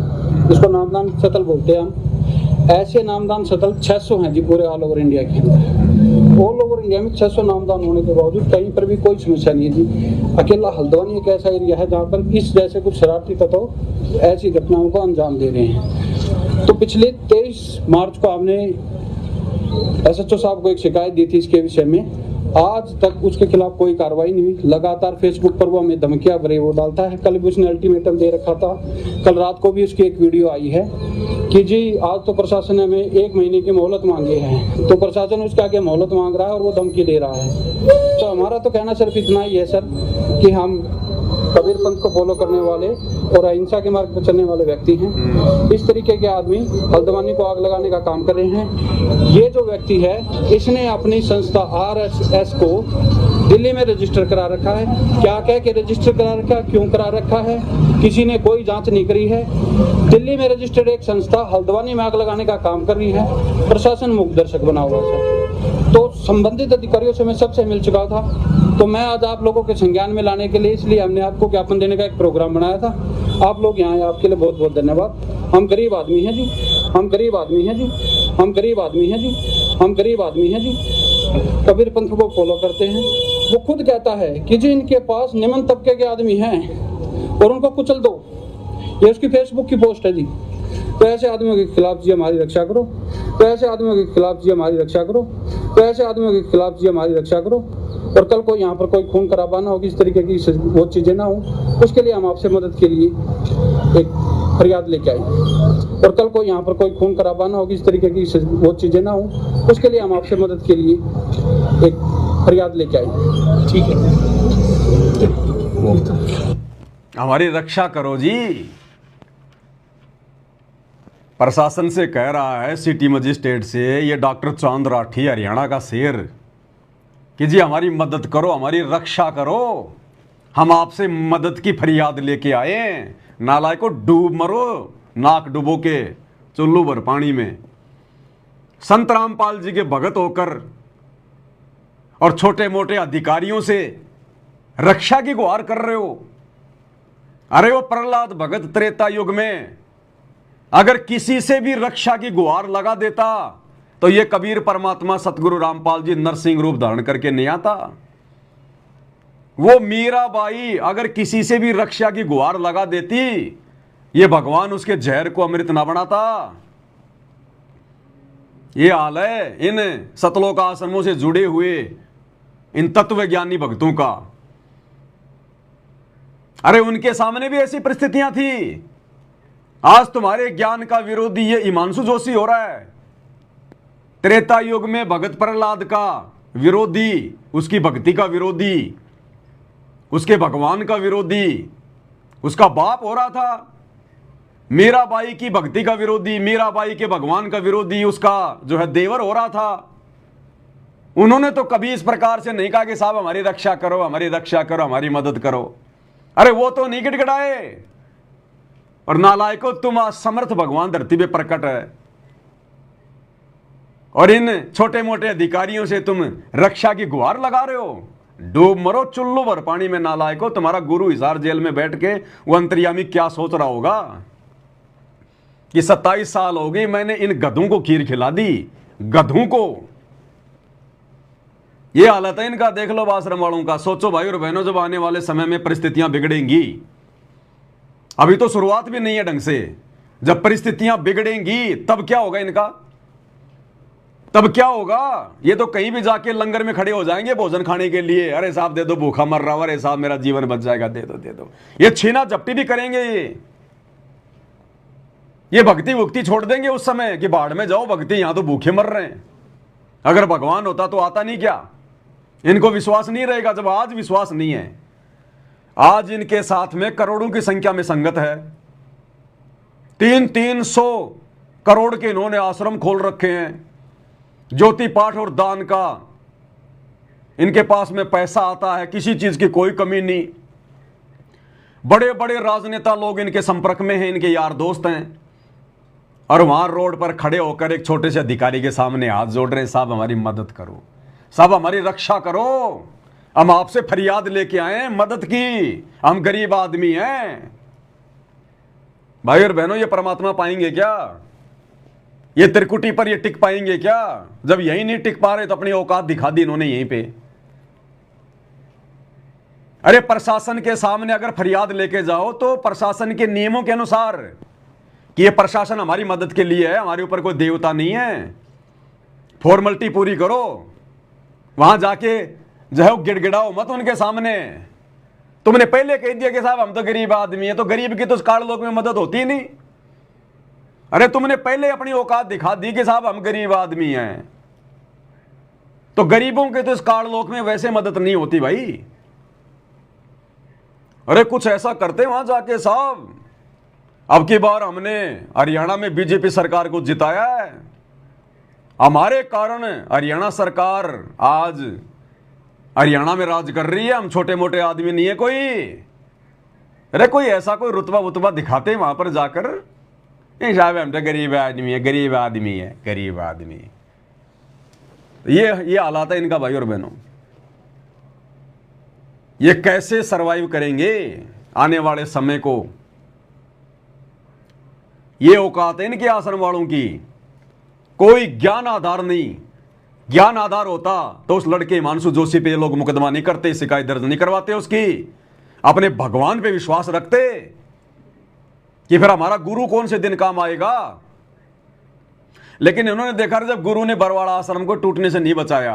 D: इसको नामदान सतल बोलते हैं हम। ऐसे नामदान सतल 600 हैं जी पूरे ऑल ओवर इंडिया के अंदर। ऑल ओवर इंडिया में 600 नामदान होने के बावजूद कहीं पर भी कोई समस्या नहीं है जी। अकेला हल्द्वानी एक ऐसा एरिया है जहाँ पर इस जैसे कुछ शरारती तत्व ऐसी घटनाओं को अंजाम दे रहे हैं। तो पिछले 23 मार्च को हमने SHO साहब को एक शिकायत दी थी इसके विषय में। आज तक उसके खिलाफ कोई कार्रवाई नहीं हुई। लगातार फेसबुक पर वो हमें धमकियां भरे वो डालता है। कल भी उसने अल्टीमेटम दे रखा था। कल रात को भी उसकी एक वीडियो आई है कि जी आज तो प्रशासन ने हमें 1 महीने की मोहलत मांगी है। तो प्रशासन उसके आगे मोहलत मांग रहा है और वो धमकी दे रहा है। तो हमारा तो कहना सिर्फ इतना ही है सर कि हम कबीर पंथ को फॉलो करने वाले और अहिंसा के मार्ग पर चलने वाले व्यक्ति हैं। इस तरीके के आदमी हल्द्वानी को आग लगाने का काम कर रहे हैं। ये जो व्यक्ति है इसने अपनी संस्था RSS को दिल्ली में रजिस्टर करा रखा है। क्या कह के रजिस्टर करा रखा है, क्यों करा रखा है, किसी ने कोई जांच नहीं करी है। दिल्ली में रजिस्टर्ड एक संस्था हल्द्वानी में आग लगाने का काम कर रही है। प्रशासन मुख्य दर्शक बना हुआ है। तो संबंधित अधिकारियों से मैं सबसे मिल चुका था। तो मैं आज आप लोगों के संज्ञान में लाने के लिए इसलिए हमने आपको ज्ञापन देने का एक प्रोग्राम बनाया था। आप लोग यहाँ आए, आपके लिए बहुत बहुत धन्यवाद। हम गरीब आदमी हैं जी, हम गरीब आदमी हैं जी, हम गरीब आदमी हैं जी, हम गरीब आदमी हैं जी। कबीर पंथ को फॉलो करते हैं। वो खुद कहता है कि जी इनके पास निम्न तबके के आदमी हैं और उनको कुचल दो। ये उसकी फेसबुक की पोस्ट है जी। तो ऐसे आदमियों के खिलाफ जी हमारी रक्षा करो। तो ऐसे आदमियों के खिलाफ जी हमारी रक्षा करो। तो ऐसे आदमियों के खिलाफ जी हमारी रक्षा करो। और कल को यहाँ पर कोई खून खराबा ना हो, इस तरीके की वो चीज़ें ना हो, उसके लिए हम आपसे मदद के लिए एक फरियाद लेके आए। और कल को यहाँ पर कोई खून खराबा ना हो, इस तरीके की वो चीज़ें ना हो, उसके लिए हम आपसे मदद के लिए एक फरियाद लेके आए। ठीक है,
A: हमारी रक्षा करो जी। प्रशासन से कह रहा है सिटी मजिस्ट्रेट से ये डॉक्टर चांद राठी हरियाणा का शेर कि जी हमारी मदद करो, हमारी रक्षा करो। हम आपसे मदद की फरियाद लेके आए। नालायक को डूब मरो, नाक डुबो के चुल्लू भर पानी में। संत रामपाल जी के भगत होकर और छोटे मोटे अधिकारियों से रक्षा की गुहार कर रहे हो। अरे वो प्रहलाद भगत त्रेता युग में अगर किसी से भी रक्षा की गुहार लगा देता तो ये कबीर परमात्मा सतगुरु रामपाल जी नरसिंह रूप धारण करके नहीं आता। वो मीराबाई अगर किसी से भी रक्षा की गुहार लगा देती, ये भगवान उसके जहर को अमृत ना बनाता। ये हाल है इन सतलोक आश्रमों से जुड़े हुए इन तत्वज्ञानी भक्तों का। अरे उनके सामने भी ऐसी परिस्थितियां थी। आज तुम्हारे ज्ञान का विरोधी ये हिमांशु जोशी हो रहा है। त्रेता युग में भगत प्रहलाद का विरोधी, उसकी भक्ति का विरोधी, उसके भगवान का विरोधी उसका बाप हो रहा था। मीराबाई की भक्ति का विरोधी, मीराबाई के भगवान का विरोधी उसका जो है देवर हो रहा था। उन्होंने तो कभी इस प्रकार से नहीं कहा कि साहब हमारी रक्षा करो, हमारी रक्षा करो, हमारी मदद करो। अरे वो तो नहीं गिड़गिड़ाए। और नालायको तुम असमर्थ भगवान धरती पे प्रकट है और इन छोटे मोटे अधिकारियों से तुम रक्षा की गुहार लगा रहे हो। डूब मरो चुल्लू भर पानी में नालायको। तुम्हारा गुरु हिसार जेल में बैठ के वो अंतर्यामी क्या सोच रहा होगा कि 27 साल हो गई मैंने इन गधों को खीर खिला दी, गधों को। ये हालत है इनका, देख लो आश्रम वालों का। सोचो भाई और बहनों, जब आने वाले समय में परिस्थितियां बिगड़ेंगी, अभी तो शुरुआत भी नहीं है ढंग से, जब परिस्थितियां बिगड़ेंगी तब क्या होगा इनका, तब क्या होगा। ये तो कहीं भी जाके लंगर में खड़े हो जाएंगे भोजन खाने के लिए। अरे साहब दे दो, भूखा मर रहा हूं, अरे साहब मेरा जीवन बच जाएगा, दे दो दे दो। ये छीना झपटी भी करेंगे। ये भक्ति भुक्ति छोड़ देंगे उस समय कि बाढ़ में जाओ भक्ति, यहां तो भूखे मर रहे हैं। अगर भगवान होता तो आता नहीं क्या। इनको विश्वास नहीं रहेगा। जब आज विश्वास नहीं है, आज इनके साथ में करोड़ों की संख्या में संगत है। 300 करोड़ के इन्होंने आश्रम खोल रखे हैं। ज्योति पाठ और दान का इनके पास में पैसा आता है, किसी चीज की कोई कमी नहीं। बड़े बड़े राजनेता लोग इनके संपर्क में हैं, इनके यार दोस्त हैं, और वहां रोड पर खड़े होकर एक छोटे से अधिकारी के सामने हाथ जोड़ रहे हैं, साहब हमारी मदद करो, साहब हमारी रक्षा करो, हम आपसे फरियाद लेके आए हैं मदद की, हम गरीब आदमी हैं। भाई और बहनों, ये परमात्मा पाएंगे क्या? ये त्रिकुटी पर ये टिक पाएंगे क्या? जब यही नहीं टिक पा रहे तो अपनी औकात दिखा दी इन्होंने यहीं पे। अरे प्रशासन के सामने अगर फरियाद लेके जाओ तो प्रशासन के नियमों के अनुसार, कि ये प्रशासन हमारी मदद के लिए है, हमारे ऊपर कोई देवता नहीं है, फॉर्मेलिटी पूरी करो। वहां जाके जो है वो गिड़गिड़ाओ मत उनके सामने। तुमने पहले कह दिया कि साहब हम तो गरीब आदमी है, तो गरीब की तो काल लोक में मदद होती नहीं। अरे तुमने पहले अपनी औकात दिखा दी कि साहब हम गरीब आदमी हैं, तो गरीबों के तो इस काल लोक में वैसे मदद नहीं होती भाई। अरे कुछ ऐसा करते वहां जाके साहब। अब की बार हमने हरियाणा में बीजेपी सरकार को जिताया है, हमारे कारण हरियाणा सरकार आज हरियाणा में राज कर रही है, हम छोटे मोटे आदमी नहीं है कोई। अरे कोई ऐसा कोई रुतबा वुतबा दिखाते वहां पर जाकर, नहीं साहब हम तो गरीब आदमी है, गरीब आदमी है, गरीब आदमी। ये हालात है इनका भाई और बहनों। ये कैसे सरवाइव करेंगे आने वाले समय को? ये औकात है इनके आश्रम वालों की, कोई ज्ञान आधार नहीं। ज्ञान आधार होता तो उस लड़के हिमांशु जोशी पे ये लोग मुकदमा नहीं करते, शिकायत दर्ज नहीं करवाते उसकी, अपने भगवान पे विश्वास रखते कि फिर हमारा गुरु कौन से दिन काम आएगा। लेकिन इन्होंने देखा जब गुरु ने बरवाड़ा आश्रम को टूटने से नहीं बचाया,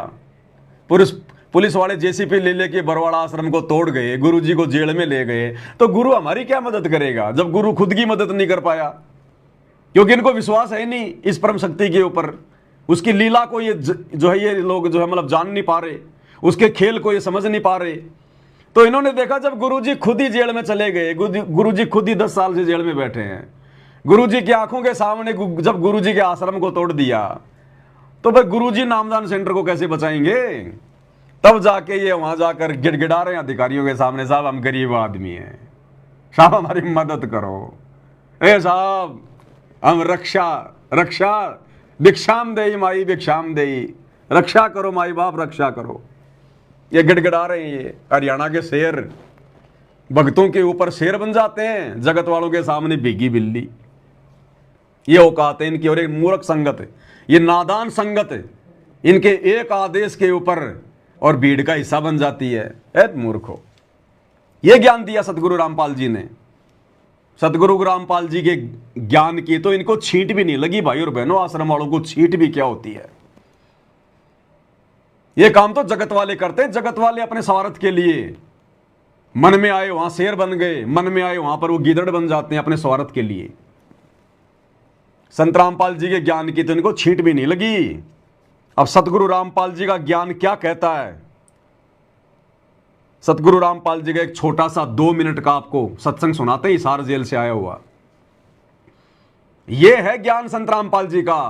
A: पुलिस वाले जेसीपी ले लेके बरवाड़ा आश्रम को तोड़ गए, गुरु जी को जेल में ले गए, तो गुरु हमारी क्या मदद करेगा जब गुरु खुद की मदद नहीं कर पाया? क्योंकि इनको विश्वास है नहीं इस परम शक्ति के ऊपर, उसकी लीला को ये जो है ये लोग जो है मतलब जान नहीं पा रहे, उसके खेल को ये समझ नहीं पा रहे। तो इन्होंने देखा जब गुरुजी खुद ही जेल में चले गए, गुरुजी खुद ही 10 साल से जेल में बैठे हैं, गुरुजी की आंखों के सामने जब गुरुजी के आश्रम को तोड़ दिया, तो भाई गुरुजी नामदान सेंटर को कैसे बचाएंगे? तब जाके ये वहां जाकर गिड़गिड़ा रहे हैं अधिकारियों के सामने, साहब हम गरीब आदमी हैं, साहब हमारी मदद करो, ए साहब हम रक्षा भिक्षाम देई माई भिक्षाम देई, रक्षा करो माई बाप रक्षा करो। ये गिड़गिड़ा रहे हैं। ये हरियाणा के शेर भक्तों के ऊपर शेर बन जाते हैं, जगत वालों के सामने भीगी बिल्ली। ये औकात है इनकी। और एक मूर्ख संगत है, ये नादान संगत है, इनके एक आदेश के ऊपर और भीड़ का हिस्सा बन जाती है। मूर्खो, ये ज्ञान दिया सतगुरु रामपाल जी ने। सतगुरु रामपाल जी के ज्ञान की तो इनको छींट भी नहीं लगी भाई और बहनों। आश्रम वालों को छींट भी क्या होती है? ये काम तो जगत वाले करते हैं। जगत वाले अपने स्वार्थ के लिए मन में आए वहां शेर बन गए, मन में आए वहां पर वो गीदड़ बन जाते हैं अपने स्वार्थ के लिए। संत रामपाल जी के ज्ञान की तो इनको छींट भी नहीं लगी। अब सतगुरु रामपाल जी का ज्ञान क्या कहता है? सतगुरु रामपाल जी का एक छोटा सा 2 मिनट का आपको सत्संग सुनाते हैं, हिसार जेल से आया हुआ। यह है ज्ञान संत रामपाल जी का।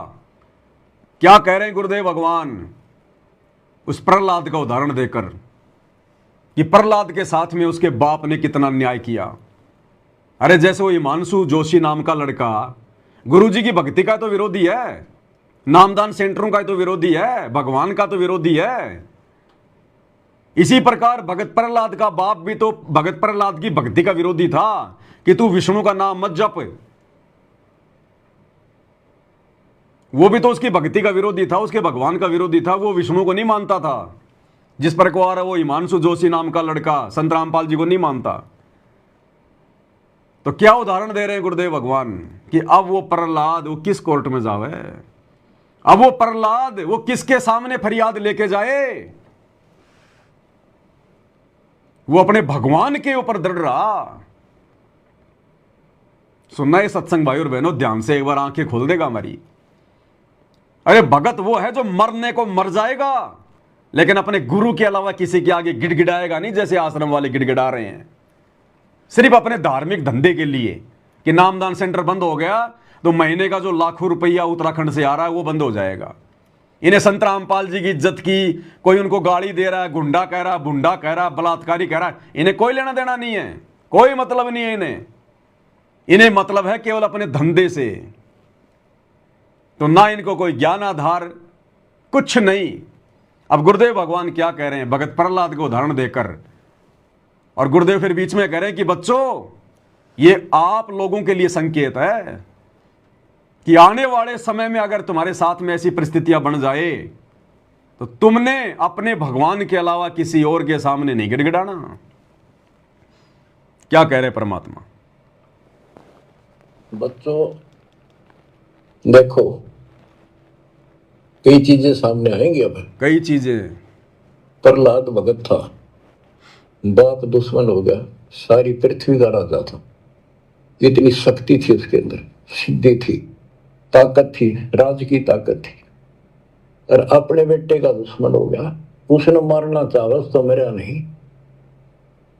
A: क्या कह रहे हैं गुरुदेव भगवान उस प्रहलाद का उदाहरण देकर, कि प्रहलाद के साथ में उसके बाप ने कितना अन्याय किया। अरे जैसे वो हिमांशु जोशी नाम का लड़का गुरुजी की भक्ति का तो विरोधी है, नामदान सेंटरों का तो विरोधी है, भगवान का तो विरोधी है। इसी प्रकार भगत प्रहलाद का बाप भी तो भगत प्रहलाद की भक्ति का विरोधी था कि तू विष्णु का नाम मत जप। वो भी तो उसकी भक्ति का विरोधी था, उसके भगवान का विरोधी था। वो विष्णु को नहीं मानता था जिस प्रकार वो हिमांशु जोशी नाम का लड़का संत रामपाल जी को नहीं मानता। तो क्या उदाहरण दे रहे हैं गुरुदेव भगवान कि अब वो प्रहलाद वो किस कोर्ट में जावे, अब वो प्रहलाद वो किसके सामने फरियाद लेके जाए? वो अपने भगवान के ऊपर दृढ़ रहा। सुनना ये सत्संग भाई और बहनों, ध्यान से एक बार आंखें खोल देगा हमारी। अरे भगत वो है जो मरने को मर जाएगा लेकिन अपने गुरु के अलावा किसी के आगे गिड़गिड़ाएगा नहीं, जैसे आश्रम वाले गिड़गिड़ा रहे हैं सिर्फ अपने धार्मिक धंधे के लिए कि नामदान सेंटर बंद हो गया तो महीने का जो लाखों रुपया उत्तराखंड से आ रहा है वो बंद हो जाएगा। इन्हें संत रामपाल जी की इज्जत की कोई उनको गाली दे रहा है, गुंडा कह रहा है, बुंडा कह रहा है, बलात्कारी कह रहा है, इन्हें कोई लेना देना नहीं है, कोई मतलब नहीं है इन्हें मतलब है केवल अपने धंधे से। तो ना इनको कोई ज्ञान आधार, कुछ नहीं। अब गुरुदेव भगवान क्या कह रहे हैं भगत प्रहलाद को उदाहरण देकर, और गुरुदेव फिर बीच में कह रहे हैं कि बच्चों, ये आप लोगों के लिए संकेत है कि आने वाले समय में अगर तुम्हारे साथ में ऐसी परिस्थितियां बन जाए तो तुमने अपने भगवान के अलावा किसी और के सामने नहीं गिड़गिड़ाना। क्या कह रहे परमात्मा?
E: बच्चों देखो, कई चीजें सामने आएंगी। अब
A: कई चीजें।
E: प्रहलाद भगत था, बाप दुश्मन हो गया, सारी पृथ्वी का राजा था, इतनी शक्ति थी उसके अंदर, सिद्धि थी, ताकत थी, राज की ताकत थी, और अपने बेटे का दुश्मन हो गया। उसने मारना चाहा तो मेरा नहीं।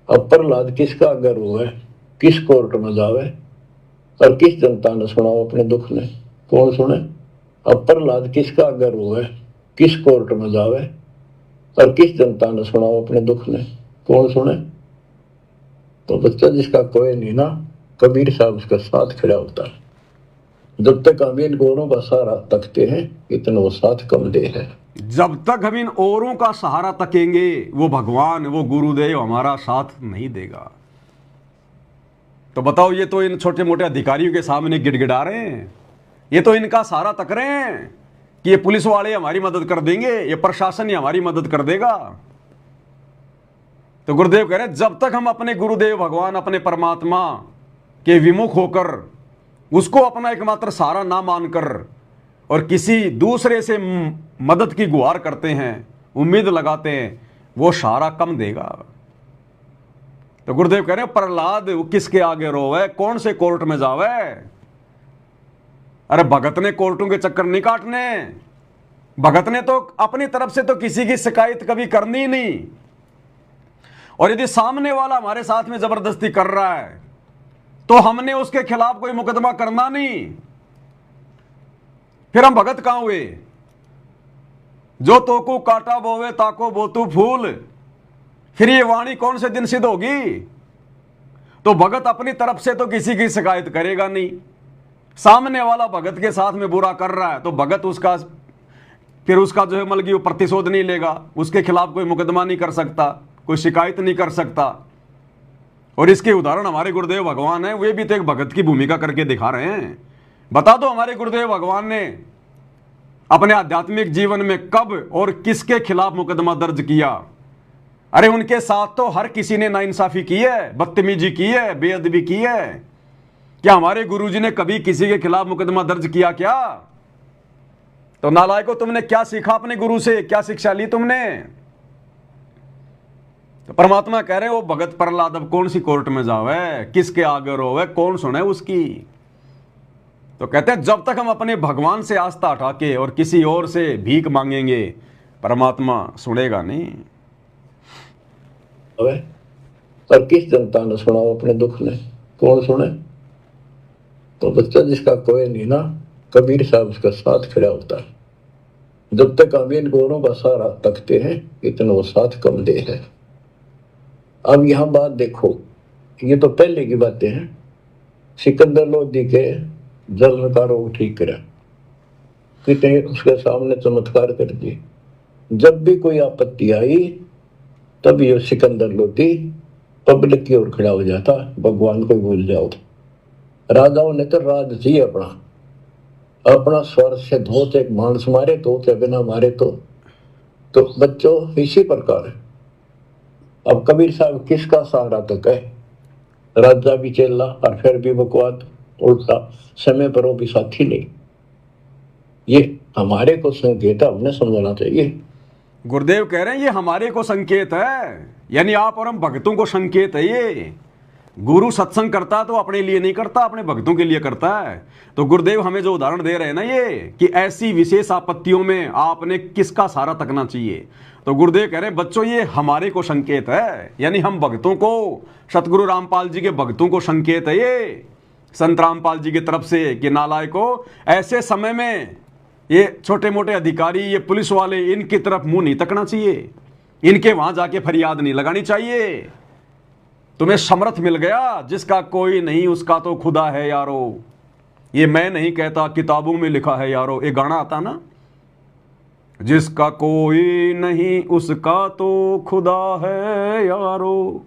E: अब प्रहलाद किसका अगर हुआ, किस कोर्ट में जावे और किस जनता ने सुनाओ अपने दुख ने? कौन सुने? अब प्रहलाद किसका अगर हुआ, किस कोर्ट में जावे और किस जनता ने सुनाओ अपने दुख ने? कौन सुने? तो बच्चा जिसका कोई नहीं ना, कबीर साहब उसका साथ खड़ा होता है। जब तक हम इन गोरों का सहारा तकते हैं, इतना वो साथ कम दे है।
A: जब तक हम इन औरों का सहारा तकेंगे, वो भगवान, वो गुरुदेव हमारा साथ नहीं देगा। तो बताओ, ये तो इन छोटे मोटे अधिकारियों के सामने गिड़गिड़ा रहे हैं, ये तो इनका सहारा तक रहे हैं कि ये पुलिस वाले हमारी मदद कर देंगे, ये प्रशासन ही हमारी मदद कर देगा। तो गुरुदेव कह रहे हैं, जब तक हम अपने गुरुदेव भगवान, अपने परमात्मा के विमुख होकर, उसको अपना एकमात्र सहारा ना मानकर और किसी दूसरे से मदद की गुहार करते हैं, उम्मीद लगाते हैं, वो सहारा कम देगा। तो गुरुदेव कह रहे हैं, प्रहलाद किसके आगे रोवे, कौन से कोर्ट में जावे? अरे भगत ने कोर्टों के चक्कर नहीं काटने, भगत ने तो अपनी तरफ से तो किसी की शिकायत कभी करनी ही नहीं। और यदि सामने वाला हमारे साथ में जबरदस्ती कर रहा है तो हमने उसके खिलाफ कोई मुकदमा करना नहीं। फिर हम भगत कहां हुए? जो तोकू काटा बोवे ताको बोतू फूल। फिर ये वाणी कौन से दिन सिद्ध होगी? तो भगत अपनी तरफ से तो किसी की शिकायत करेगा नहीं। सामने वाला भगत के साथ में बुरा कर रहा है तो भगत उसका फिर उसका जो है मतलब कि वो प्रतिशोध नहीं लेगा, उसके खिलाफ कोई मुकदमा नहीं कर सकता, कोई शिकायत नहीं कर सकता। और इसके उदाहरण हमारे गुरुदेव भगवान हैं, वे भी तो एक भगत की भूमिका करके दिखा रहे हैं। बता दो, हमारे गुरुदेव भगवान ने अपने आध्यात्मिक जीवन में कब और किसके खिलाफ मुकदमा दर्ज किया? अरे उनके साथ तो हर किसी ने नाइंसाफी की है, बदतमीजी की है, बेअदबी की है। क्या हमारे गुरुजी ने कभी किसी के खिलाफ मुकदमा दर्ज किया क्या? तो नालायकों, तुमने क्या सीखा अपने गुरु से, क्या शिक्षा ली तुमने? तो परमात्मा कह रहे हो, भगत प्रहलाद अब कौन सी कोर्ट में जावे, किसके आगे रोवे, कौन सुने उसकी? तो कहते हैं, जब तक हम अपने भगवान से आस्था हटा के और किसी और से भीख मांगेंगे, परमात्मा सुनेगा नहीं।
E: और किस जनता ने सुनाओ अपने दुख ने? कौन सुने? तो बच्चा जिसका कोई नहीं ना, कबीर साहब उसका साथ खड़ा होता है। जब तक हम इन गोरों का सहारा तकते हैं, इतना वो साथ कम दे है। अब यहां बात देखो, ये तो पहले की बातें हैं। सिकंदर लोधी के जलन का रोग ठीक करा, कितने उसके सामने चमत्कार कर दिए। जब भी कोई आपत्ति आई तब ये सिकंदर लोधी पब्लिक की ओर खड़ा हो जाता, भगवान को भूल जाओ। राजाओं ने तो राज चाहिए अपना स्वर से धोते, एक मानस मारे तो बिना मारे तो बच्चों इसी प्रकार है। अब कबीर साहब किसका सहारा तक है? राजा भी चेला और फिर भी बकवाद उल्टा, समय पर वो भी साथी नहीं। ये हमारे को संकेत है, हमने समझना चाहिए।
A: गुरुदेव कह रहे हैं, ये हमारे को संकेत है, यानी आप और हम भक्तों को संकेत है। ये गुरु सत्संग करता तो अपने लिए नहीं करता, अपने भक्तों के लिए करता है। तो गुरुदेव हमें जो उदाहरण दे रहे हैं ना, ये कि ऐसी विशेष आपत्तियों में आपने किसका सहारा तकना चाहिए। तो गुरुदेव कह रहे हैं, बच्चों ये हमारे को संकेत है, यानी हम भक्तों को, सतगुरु रामपाल जी के भक्तों को संकेत है ये संत रामपाल जी की तरफ से कि नालायकों, ऐसे समय में ये छोटे मोटे अधिकारी, ये पुलिस वाले, इनकी तरफ मुंह नहीं तकना चाहिए, इनके वहां जाके फरियाद नहीं लगानी चाहिए। तुम्हें समर्थ मिल गया, जिसका कोई नहीं उसका तो खुदा है यारो। ये मैं नहीं कहता, किताबों में लिखा है यारो। एक गाना आता ना, जिसका कोई नहीं उसका तो खुदा है यारो।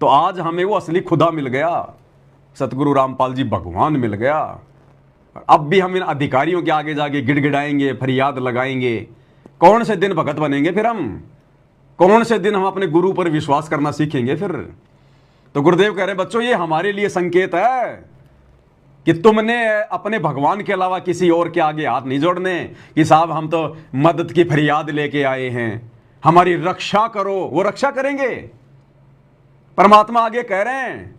A: तो आज हमें वो असली खुदा मिल गया, सतगुरु रामपाल जी भगवान मिल गया। अब भी हम इन अधिकारियों के आगे जाके गिड़गिड़ाएंगे, फरियाद लगाएंगे। कौन से दिन भगत बनेंगे फिर हम? कौन से दिन हम अपने गुरु पर विश्वास करना सीखेंगे फिर? तो गुरुदेव कह रहे हैं बच्चों, ये हमारे लिए संकेत है कि तुमने अपने भगवान के अलावा किसी और के आगे हाथ नहीं जोड़ने कि साहब हम तो मदद की फरियाद लेके आए हैं, हमारी रक्षा करो। वो रक्षा करेंगे। परमात्मा आगे कह रहे हैं,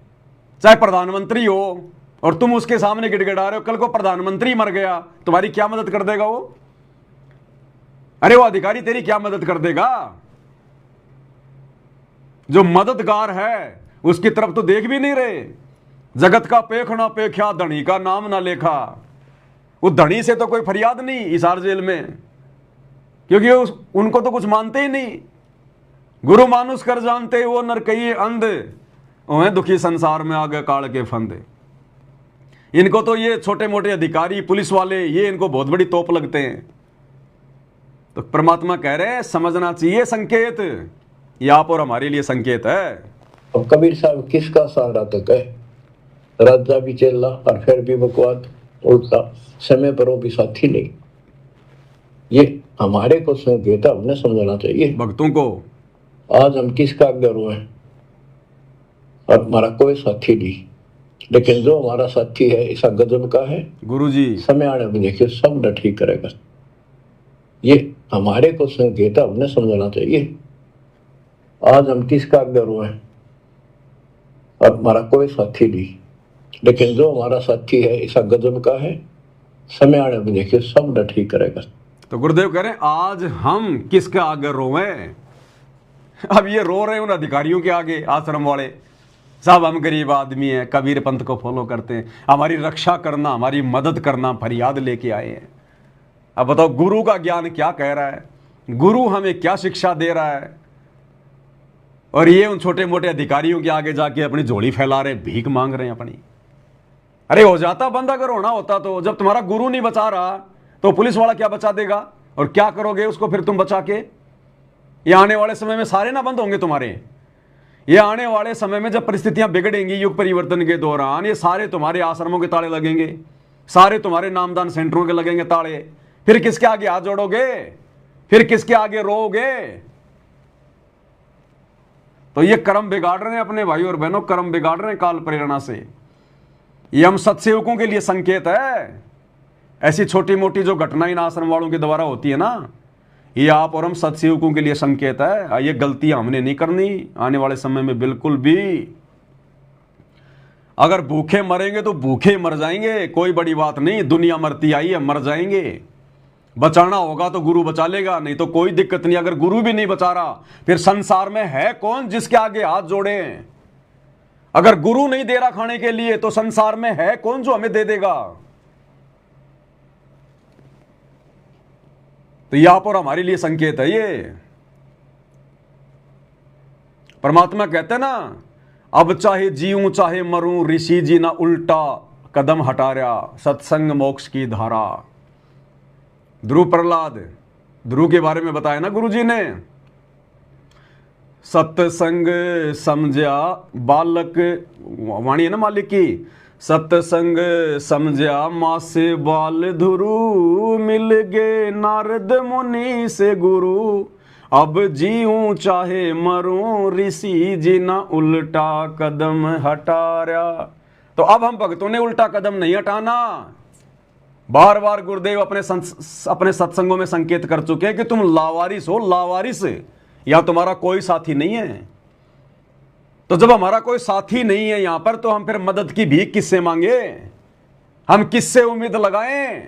A: चाहे प्रधानमंत्री हो और तुम उसके सामने गिड़गिड़ा रहे हो, कल को प्रधानमंत्री मर गया, तुम्हारी क्या मदद कर देगा वो? अरे वो अधिकारी तेरी क्या मदद कर देगा? जो मददगार है उसकी तरफ तो देख भी नहीं रहे। जगत का पेख ना पेख्या, धनी का नाम ना लेखा। वो धनी से तो कोई फरियाद नहीं हिसार जेल में, क्योंकि उनको तो कुछ मानते ही नहीं। गुरु मानुष कर जानते वो नरकई अंध, ओए दुखी संसार में आगे काल के फंदे। इनको तो ये छोटे मोटे अधिकारी पुलिस वाले ये इनको बहुत बड़ी तोप लगते हैं। तो परमात्मा कह रहे हैं समझना चाहिए संकेत, ये आप और हमारे लिए संकेत है।
E: अब कबीर साहब किसका सहारा तक है? राजा भी चेला और फिर भी बकवाद उल्टा, समय पर वो भी साथी नहीं। ये हमारे को संकेत हमने समझना चाहिए
A: भक्तों को।
E: आज हम किसका आगे रोए और हमारा कोई साथी नहीं, लेकिन जो हमारा साथी है ऐसा गजब का है,
A: गुरु जी
E: समय आने में देखिए सब न ठीक करेगा। ये हमारे को संकेत हमने समझना चाहिए। आज हम किसका आगे रोए और हमारा कोई साथी नहीं, लेकिन जो हमारा साथी है ऐसा गजब का है, समय आने में देखिए सब न ठीक करेगा।
A: तो गुरुदेव कह रहे हैं आज हम किसके आगे रोए? अब ये रो रहे हैं उन अधिकारियों के आगे, आश्रम वाले साहब हम गरीब आदमी हैं, कबीर पंथ को फॉलो करते हैं, हमारी रक्षा करना, हमारी मदद करना, फरियाद लेके आए हैं। अब बताओ गुरु का ज्ञान क्या कह रहा है, गुरु हमें क्या शिक्षा दे रहा है? और ये उन छोटे मोटे अधिकारियों के आगे जाके अपनी झोली फैला रहे, भीख मांग रहे हैं अपनी। अरे हो जाता बंद अगर होना होता तो। जब तुम्हारा गुरु नहीं बचा रहा तो पुलिस वाला क्या बचा देगा? और क्या करोगे उसको फिर तुम बचा के? ये आने वाले समय में सारे ना बंद होंगे तुम्हारे। ये आने वाले समय में जब परिस्थितियां बिगड़ेंगी युग परिवर्तन के दौरान, ये सारे तुम्हारे आश्रमों के ताले लगेंगे, सारे तुम्हारे नामदान सेंटरों के लगेंगे ताले। फिर किसके आगे हाथ जोड़ोगे? फिर किसके आगे रोओगे? तो ये कर्म बिगाड़ रहे हैं अपने भाई और बहनों, कर्म बिगाड़ रहे हैं काल प्रेरणा से। ये हम सत्सेवकों के लिए संकेत है। ऐसी छोटी मोटी जो घटना इन आश्रम वालों के द्वारा होती है ना, ये आप और हम सत्सेवकों के लिए संकेत है। ये गलतियां हमने नहीं करनी आने वाले समय में बिल्कुल भी। अगर भूखे मरेंगे तो भूखे मर जाएंगे, कोई बड़ी बात नहीं। दुनिया मरती आई है, मर जाएंगे। बचाना होगा तो गुरु बचा लेगा, नहीं तो कोई दिक्कत नहीं। अगर गुरु भी नहीं बचा रहा फिर संसार में है कौन जिसके आगे हाथ जोड़े? अगर गुरु नहीं दे रहा खाने के लिए तो संसार में है कौन जो हमें दे देगा? तो यहां पर हमारे लिए संकेत है ये। परमात्मा कहते हैं ना, अब चाहे जीऊं चाहे मरूं, ऋषि जी ना उल्टा कदम हटा रहा, सत्संग मोक्ष की धारा। ध्रुव प्रहलाद, ध्रुव के बारे में बताया ना गुरु जी ने। सत्संग समझा बालक, वाणी है ना मालिक की, सत्संग समझा माँ से बाल धुरु, मिल गए नारद मुनि से गुरु, अब जीऊं चाहे मरूं, ऋषि जी ना उल्टा कदम हटा रहा। तो अब हम भक्तों ने उल्टा कदम नहीं हटाना। बार बार गुरुदेव अपने सत्संगों में संकेत कर चुके हैं कि तुम लावारिस हो, लावारिस, या तुम्हारा कोई साथी नहीं है। तो जब हमारा कोई साथी नहीं है यहां पर, तो हम फिर मदद की भीख किससे मांगे? हम किससे उम्मीद लगाएं?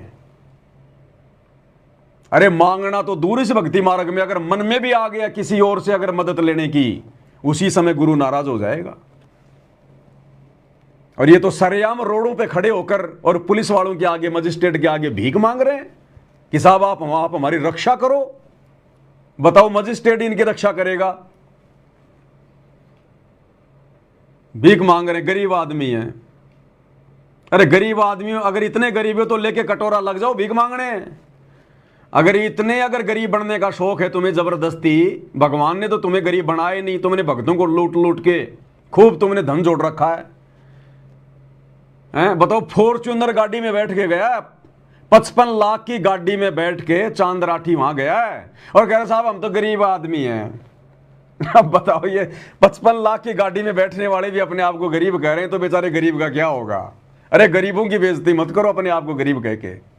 A: अरे मांगना तो दूर से भक्ति मार्ग में, अगर मन में भी आ गया किसी और से अगर मदद लेने की, उसी समय गुरु नाराज हो जाएगा। और ये तो सरेआम रोडों पे खड़े होकर और पुलिस वालों के आगे, मजिस्ट्रेट के आगे भीख मांग रहे हैं कि साहब आप हमारी रक्षा करो। बताओ मजिस्ट्रेट इनकी रक्षा करेगा? भीख मांग रहे, गरीब आदमी है। अरे गरीब आदमी हो, अगर इतने गरीब हो तो लेके कटोरा लग जाओ भीख मांगने। अगर गरीब बनने का शौक है तुम्हें जबरदस्ती, भगवान ने तो तुम्हें गरीब बनाए नहीं, तुमने भक्तों को लूट लूट के खूब तुमने धन जोड़ रखा है। बताओ, फॉर्च्यूनर गाड़ी में बैठ के गया, 55 लाख की गाड़ी में बैठ के चांद राठी वहां गया है और कह रहे साहब हम तो गरीब आदमी हैं। अब बताओ, ये 55 लाख की गाड़ी में बैठने वाले भी अपने आप को गरीब कह रहे हैं, तो बेचारे गरीब का क्या होगा। अरे गरीबों की बेइज्जती मत करो अपने आप को गरीब कह के।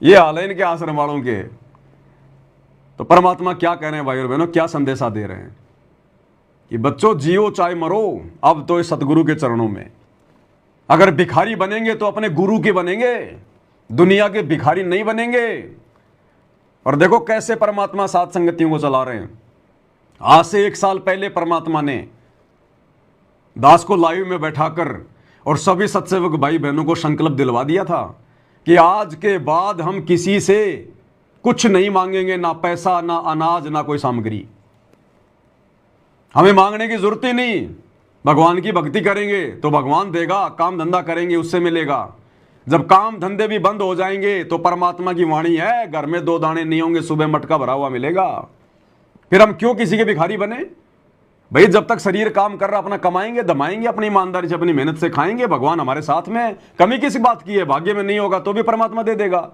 A: ये हाल है इनके आश्रम वालों के। तो परमात्मा क्या कह रहे हैं भाई और बहनों, क्या संदेशा दे रहे हैं कि बच्चों जियो चाहे मरो, अब तो इस सतगुरु के चरणों में। अगर भिखारी बनेंगे तो अपने गुरु के बनेंगे, दुनिया के भिखारी नहीं बनेंगे। और देखो कैसे परमात्मा साथ संगतियों को चला रहे हैं। आज से 1 साल पहले परमात्मा ने दास को लाइव में बैठाकर और सभी सत्सेवक भाई बहनों को संकल्प दिलवा दिया था कि आज के बाद हम किसी से कुछ नहीं मांगेंगे, ना पैसा, ना अनाज, ना कोई सामग्री। हमें मांगने की जरूरत ही नहीं। भगवान की भक्ति करेंगे तो भगवान देगा, काम धंधा करेंगे उससे मिलेगा। जब काम धंधे भी बंद हो जाएंगे तो परमात्मा की वाणी है, घर में 2 दाने नहीं होंगे, सुबह मटका भरा हुआ मिलेगा। फिर हम क्यों किसी के भिखारी बने भाई? जब तक शरीर काम कर रहा, अपना कमाएंगे, दमाएंगे, अपनी ईमानदारी से, अपनी मेहनत से खाएंगे। भगवान हमारे साथ में, कमी किसी बात की है? भाग्य में नहीं होगा तो भी परमात्मा दे देगा।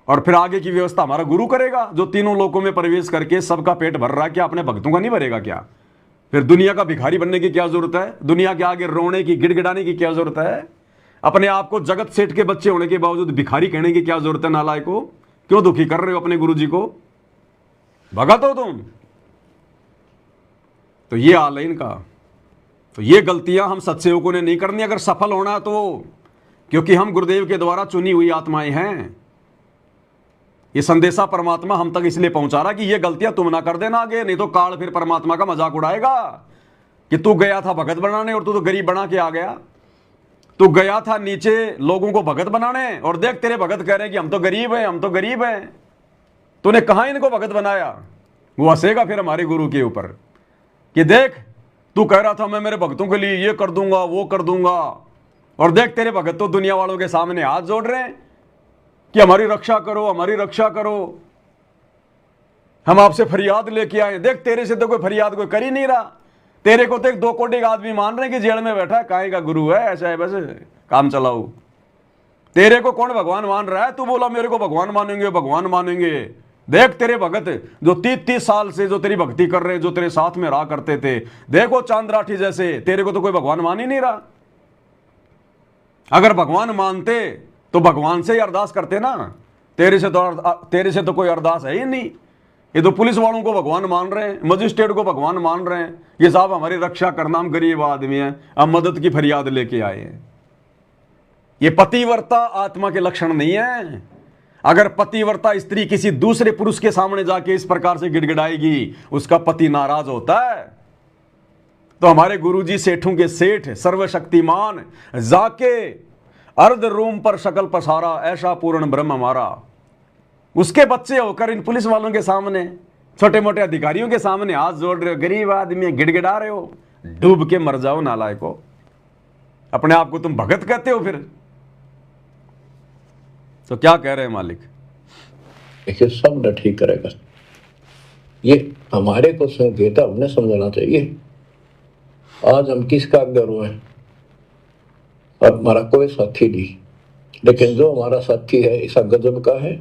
A: और फिर आगे की व्यवस्था हमारा गुरु करेगा, जो तीनों लोकों में प्रवेश करके सबका पेट भर रहा है। क्या अपने भक्तों का नहीं भरेगा क्या? फिर दुनिया का भिखारी बनने की क्या जरूरत है? दुनिया के आगे रोने की, गिड़गिड़ाने की क्या जरूरत है? अपने आप को जगत सेठ के बच्चे होने के बावजूद भिखारी कहने की क्या जरूरत है? नालायक को क्यों दुखी कर रहे हो अपने गुरु जी को? भगत हो तुम। तो ये हाल है इनका। तो ये गलतियां हम सत्सेवकों ने नहीं करनी अगर सफल होना तो, क्योंकि हम गुरुदेव के द्वारा चुनी हुई आत्माएं हैं। ये संदेशा परमात्मा हम तक इसलिए पहुंचा रहा कि ये गलतियां तुम ना कर देना आगे, नहीं तो काल फिर परमात्मा का मजाक उड़ाएगा कि तू गया था भगत बनाने और तू तो गरीब बना के आ गया। तू गया था नीचे लोगों को भगत बनाने और देख तेरे भगत कह रहे हैं कि हम तो गरीब हैं, हम तो गरीब हैं। तूने कहां इनको भगत बनाया? वो हंसेगा फिर हमारे गुरु के ऊपर कि देख तू कह रहा था मैं मेरे भक्तों के लिए ये कर दूंगा, वो कर दूंगा, और देख तेरे भगत तो दुनिया वालों के सामने हाथ जोड़ रहे हैं कि हमारी रक्षा करो, हमारी रक्षा करो, हम आपसे फरियाद लेके आए। देख तेरे से तो कोई फरियाद कोई कर ही नहीं रहा। तेरे को तो एक 2 कोटी का आदमी मान रहे हैं कि जेल में बैठा है, काहे का गुरु है, ऐसा है, बस काम चलाओ। तेरे को कौन भगवान मान रहा है? तू बोला मेरे को भगवान मानेंगे, भगवान मानेंगे। देख तेरे भगत जो 30-30 साल से जो तेरी भक्ति कर रहे हैं, जो तेरे साथ में रहा करते थे, देखो चांद राठी जैसे, तेरे को तो कोई भगवान मान ही नहीं रहा। अगर भगवान मानते तो भगवान से ही अरदास करते ना। तेरे से तो कोई अरदास है ही नहीं। ये तो पुलिस वालों को भगवान मान रहे हैं, मजिस्ट्रेट को भगवान मान रहे हैं। ये साहब हमारी रक्षा करना, हम गरीब आदमी हैं, हम मदद की फरियाद लेके आए हैं। ये पतिव्रता आत्मा के लक्षण नहीं है। अगर पतिव्रता स्त्री किसी दूसरे पुरुष के सामने जाके इस प्रकार से गिड़गिड़ाएगी, उसका पति नाराज होता है। तो हमारे गुरुजी सेठों के सेठ, सर्वशक्तिमान, जाके अर्ध रूम पर शकल पसारा, ऐसा पूर्ण ब्रह्म हमारा, उसके बच्चे होकर इन पुलिस वालों के सामने, छोटे मोटे अधिकारियों के सामने हाथ जोड़ रहे हो, गरीब आदमी गिड़गिड़ा रहे हो। डूब के मर जाओ नालायको। अपने आप को तुम भगत कहते हो फिर। तो क्या कह रहे हैं मालिक?
E: देखिए सब न ठीक करेगा। ये हमारे को संकेत हमने समझना चाहिए। आज हम किसका गुरु है? अब हमारा कोई साथी नहीं, लेकिन जो हमारा साथी है ऐसा गजब का है,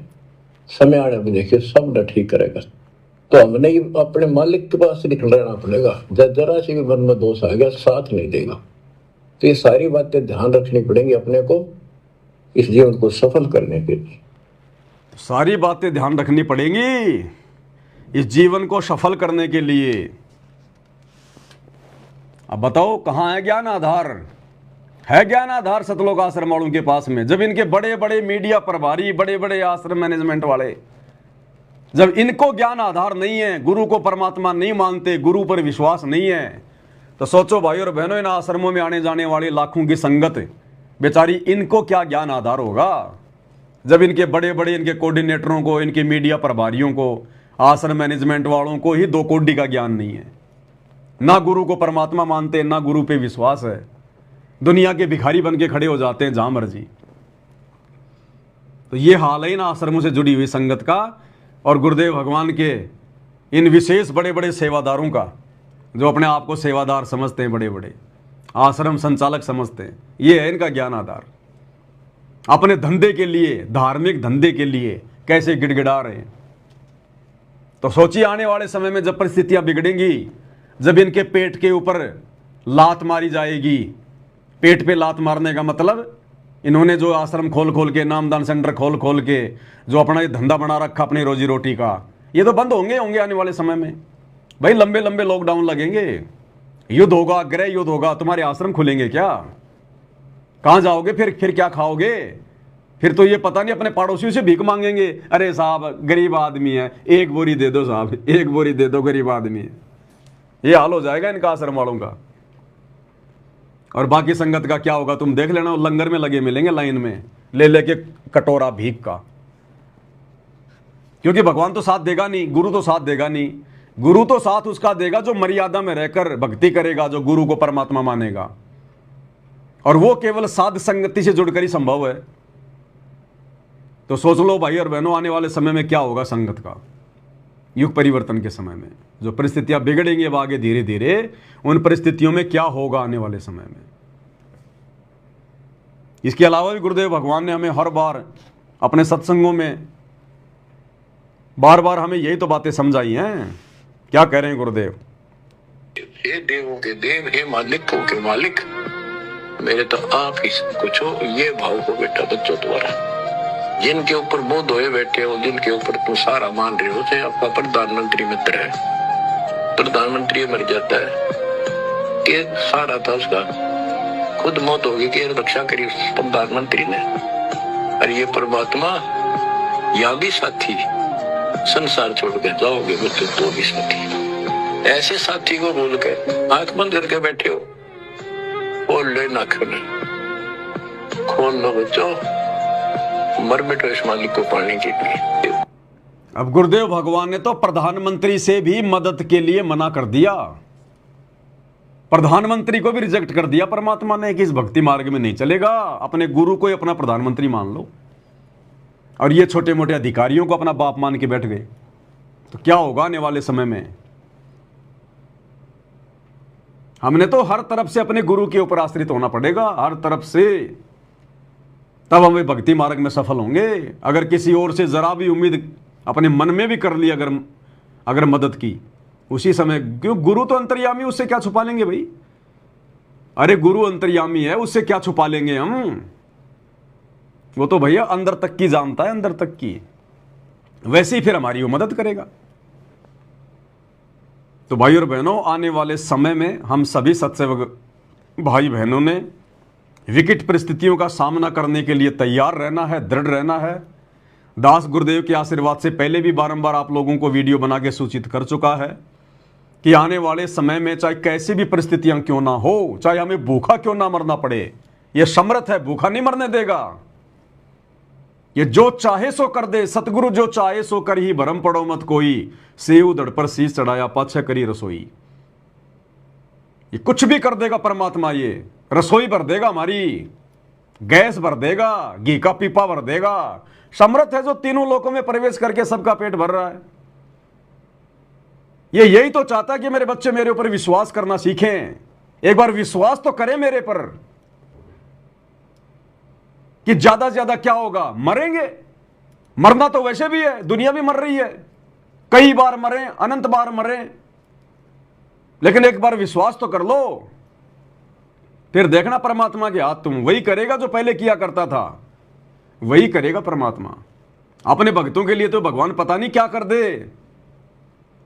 E: समय आने में देखिए सब न ठीक करेगा। तो हमने ही अपने मालिक के पास निकल रहना पड़ेगा। जरा से भी मन में दोष आ गया, साथ नहीं देगा। तो ये सारी बातें ध्यान रखनी पड़ेंगी अपने को, इस जीवन को सफल करने के लिए।
A: सारी बातें ध्यान रखनी पड़ेंगी इस जीवन को सफल करने के लिए। अब बताओ कहां है ज्ञान आधार? है ज्ञान आधार सतलोक आश्रम वालों के पास में? जब इनके बड़े बड़े मीडिया प्रभारी, बड़े बड़े आश्रम मैनेजमेंट वाले, जब इनको ज्ञान आधार नहीं है, गुरु को परमात्मा नहीं मानते, गुरु पर विश्वास नहीं है, तो सोचो भाई और बहनों, इन आश्रमों में आने जाने वाले लाखों की संगत, बेचारी इनको क्या ज्ञान आधार होगा? जब इनके बड़े बड़े इनके कोऑर्डिनेटरों को, इनके मीडिया प्रभारियों को, आश्रम मैनेजमेंट वालों को ही 2 कोड़ी का ज्ञान नहीं है। ना गुरु को परमात्मा मानते, ना गुरु पे विश्वास है, दुनिया के भिखारी बन के खड़े हो जाते हैं जहां मर्जी। तो ये हाल है इन आश्रमों से जुड़ी हुई संगत का और गुरुदेव भगवान के इन विशेष बड़े बड़े सेवादारों का, जो अपने आप को सेवादार समझते हैं, बड़े बड़े आश्रम संचालक समझते हैं। ये है इनका ज्ञान आधार। अपने धंधे के लिए, धार्मिक धंधे के लिए कैसे गिड़गिड़ा रहे हैं। तो सोचिए आने वाले समय में जब परिस्थितियां बिगड़ेंगी, जब इनके पेट के ऊपर लात मारी जाएगी। पेट पे लात मारने का मतलब, इन्होंने जो आश्रम खोल खोल के, नामदान सेंटर खोल खोल के जो अपना ये धंधा बना रखा अपनी रोजी रोटी का, ये तो बंद होंगे आने वाले समय में। भाई लंबे लंबे लॉकडाउन लगेंगे, युद्ध होगा, गृह युद्ध होगा, तुम्हारे आश्रम खुलेंगे क्या? कहां जाओगे फिर क्या खाओगे? फिर तो ये पता नहीं अपने पड़ोसियों से भीख मांगेंगे। अरे साहब गरीब आदमी है, एक बोरी दे दो साहब, एक बोरी दे दो, गरीब आदमी है। ये हाल हो जाएगा इनका आश्रम वालों का। और बाकी संगत का क्या होगा तुम देख लेना। लंगर में लगे मिलेंगे लाइन में, ले लेके कटोरा भीख का। क्योंकि भगवान तो साथ देगा नहीं, गुरु तो साथ देगा नहीं। गुरु तो साथ उसका देगा जो मर्यादा में रहकर भक्ति करेगा, जो गुरु को परमात्मा मानेगा। और वो केवल साध संगति से जुड़कर ही संभव है। तो सोच लो भाई और बहनों, आने वाले समय में क्या होगा संगत का। युग परिवर्तन के समय में जो परिस्थितियां बिगड़ेंगी अब आगे धीरे धीरे, उन परिस्थितियों में क्या होगा आने वाले समय में। इसके अलावा भी गुरुदेव भगवान ने हमें हर बार अपने सत्संगों में बार बार हमें यही तो बातें समझाई हैं। क्या कह रहे हैं गुरुदेव?
E: हे देवों के देव, हे मालिकों के मालिक, मेरे तो आप ही सब कुछ हो। ये भाव को बेटा बच्चों द्वारा, जिनके ऊपर बोध होए बैठे हो, जिनके ऊपर तुम सारा मान रहे हो, चाहे आपका प्रधानमंत्री मित्र है, प्रधानमंत्री मर जाता है कि सारा था उसका, खुद मौत होगी कि रक्षा करी प्रधानमंत्री ने। और ये परमात्मा या भी साथी, संसार छोड़ के जाओगे बच्चों तो भी साथी। ऐसे साथी को भूल के आंख बंद करके बैठे हो, खोल ले ना खोले, खोल लो बच्चों, मर बैठो इस मालिक को पाने के लिए।
A: अब गुरुदेव भगवान ने तो प्रधानमंत्री से भी मदद के लिए मना कर दिया। प्रधानमंत्री को भी रिजेक्ट कर दिया परमात्मा ने कि इस भक्ति मार्ग में नहीं चलेगा, अपने गुरु को ही अपना प्रधानमंत्री मान लो। और ये छोटे मोटे अधिकारियों को अपना बाप मान के बैठ गए। तो क्या होगा आने वाले समय में? हमने तो हर तरफ से अपने गुरु के ऊपर आश्रित होना पड़ेगा, हर तरफ से, तब हमें भक्ति मार्ग में सफल होंगे। अगर किसी और से जरा भी उम्मीद अपने मन में भी कर ली, अगर मदद की उसी समय, क्यों गुरु तो अंतर्यामी, उससे क्या छुपा लेंगे भाई? अरे गुरु अंतर्यामी है, उससे क्या छुपा लेंगे हम? वो तो भैया अंदर तक की जानता है, अंदर तक की। वैसे ही फिर हमारी वो मदद करेगा। तो भाई और बहनों, आने वाले समय में हम सभी सत्सेवक भाई बहनों ने विकट परिस्थितियों का सामना करने के लिए तैयार रहना है, दृढ़ रहना है। दास गुरुदेव के आशीर्वाद से पहले भी बारंबार आप लोगों को वीडियो बना के सूचित कर चुका है कि आने वाले समय में चाहे कैसी भी परिस्थितियां क्यों ना हो, चाहे हमें भूखा क्यों ना मरना पड़े, यह समर्थ है, भूखा नहीं मरने देगा। ये जो चाहे सो कर दे, सतगुरु जो चाहे सो कर ही, भरम पड़ो मत कोई, सेव धड़ पर शीश चढ़ाया पाछे करी रसोई। ये कुछ भी कर देगा परमात्मा, ये रसोई भर देगा, हमारी गैस भर देगा, घी का पीपा भर देगा। समर्थ है जो तीनों लोकों में प्रवेश करके सबका पेट भर रहा है। ये यही तो चाहता है कि मेरे बच्चे मेरे ऊपर विश्वास करना सीखें। एक बार विश्वास तो करें मेरे पर कि ज्यादा से ज्यादा क्या होगा, मरेंगे। मरना तो वैसे भी है, दुनिया भी मर रही है, कई बार मरें, अनंत बार मरें, लेकिन एक बार विश्वास तो कर लो। फिर देखना परमात्मा के हाथ, तुम वही करेगा जो पहले किया करता था, वही करेगा परमात्मा। अपने भक्तों के लिए तो भगवान पता नहीं क्या कर दे।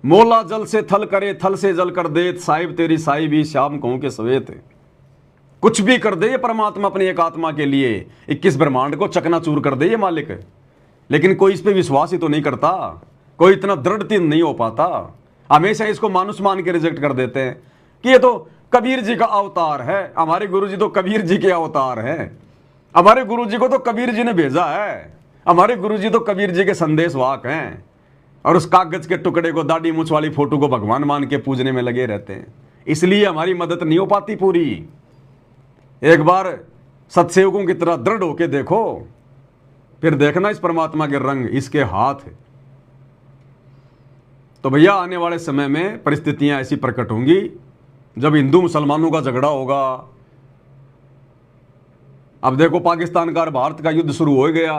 A: मोला जल से थल करे, थल से जल कर दे, साहिब तेरी साहिबी श्याम कहूं के सवेत। कुछ भी कर दे ये परमात्मा अपनी एक आत्मा के लिए, 21 ब्रह्मांड को चकनाचूर कर दे ये मालिक। लेकिन कोई इस पे विश्वास ही तो नहीं करता, कोई इतना दृढ़ नहीं हो पाता। हमेशा इसको मानुष मान के रिजेक्ट कर देते हैं कि ये तो कबीर जी का अवतार है। हमारे गुरु जी तो कबीर जी के अवतार हैं, हमारे गुरु जी को तो कबीर जी ने भेजा है, हमारे गुरु जी तो कबीर जी के संदेशवाहक हैं। और उस कागज के टुकड़े को, दाढ़ी मूछ वाली फोटो को भगवान मान के पूजने में लगे रहते हैं। इसलिए हमारी मदद नहीं हो पाती पूरी। एक बार सत्सेवकों की तरह दृढ़ होके देखो, फिर देखना इस परमात्मा के रंग इसके हाथ है। तो भैया आने वाले समय में परिस्थितियां ऐसी प्रकट होंगी जब हिंदू मुसलमानों का झगड़ा होगा। अब देखो पाकिस्तान का और भारत का युद्ध शुरू हो गया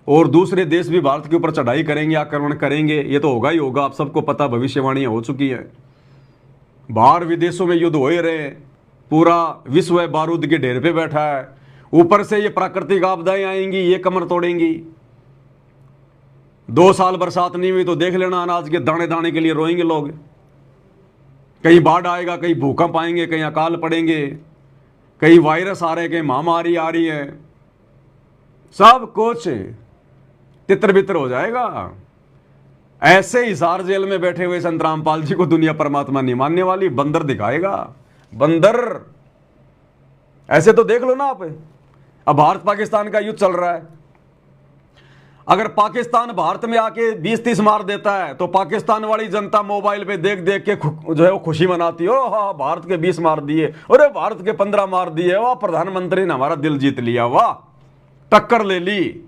A: और दूसरे देश भी भारत के ऊपर चढ़ाई करेंगे, आक्रमण करेंगे, ये तो होगा ही होगा। आप सबको पता, भविष्यवाणियां हो चुकी हैं। बाहर विदेशों में युद्ध हो ही रहे, पूरा विश्व बारूद के ढेर पे बैठा है। ऊपर से ये प्राकृतिक आपदाएं आएंगी, ये कमर तोड़ेंगी। 2 साल बरसात नहीं हुई तो देख लेना, अनाज के दाने दाने के लिए रोएंगे लोग। कहीं बाढ़ आएगा, कहीं भूकंप आएंगे, कहीं अकाल पड़ेंगे, कहीं वायरस आ रहे हैं, कहीं महामारी आ रही है, सब कुछ तितर बितर हो जाएगा। ऐसे हिसार जेल में बैठे हुए संत रामपाल जी को दुनिया परमात्मा नहीं मानने वाली, बंदर दिखाएगा, बंदर। ऐसे तो देख लो ना आप, अब भारत पाकिस्तान का युद्ध चल रहा है। अगर पाकिस्तान भारत में आके 20-30 मार देता है तो पाकिस्तान वाली जनता मोबाइल पे देख देख के जो है वो खुशी मनाती है, ओ हाँ भारत के 20 मार दिए, अरे भारत के 15 मार दिए, वाह प्रधानमंत्री ने हमारा दिल जीत लिया, वाह टक्कर ले ली।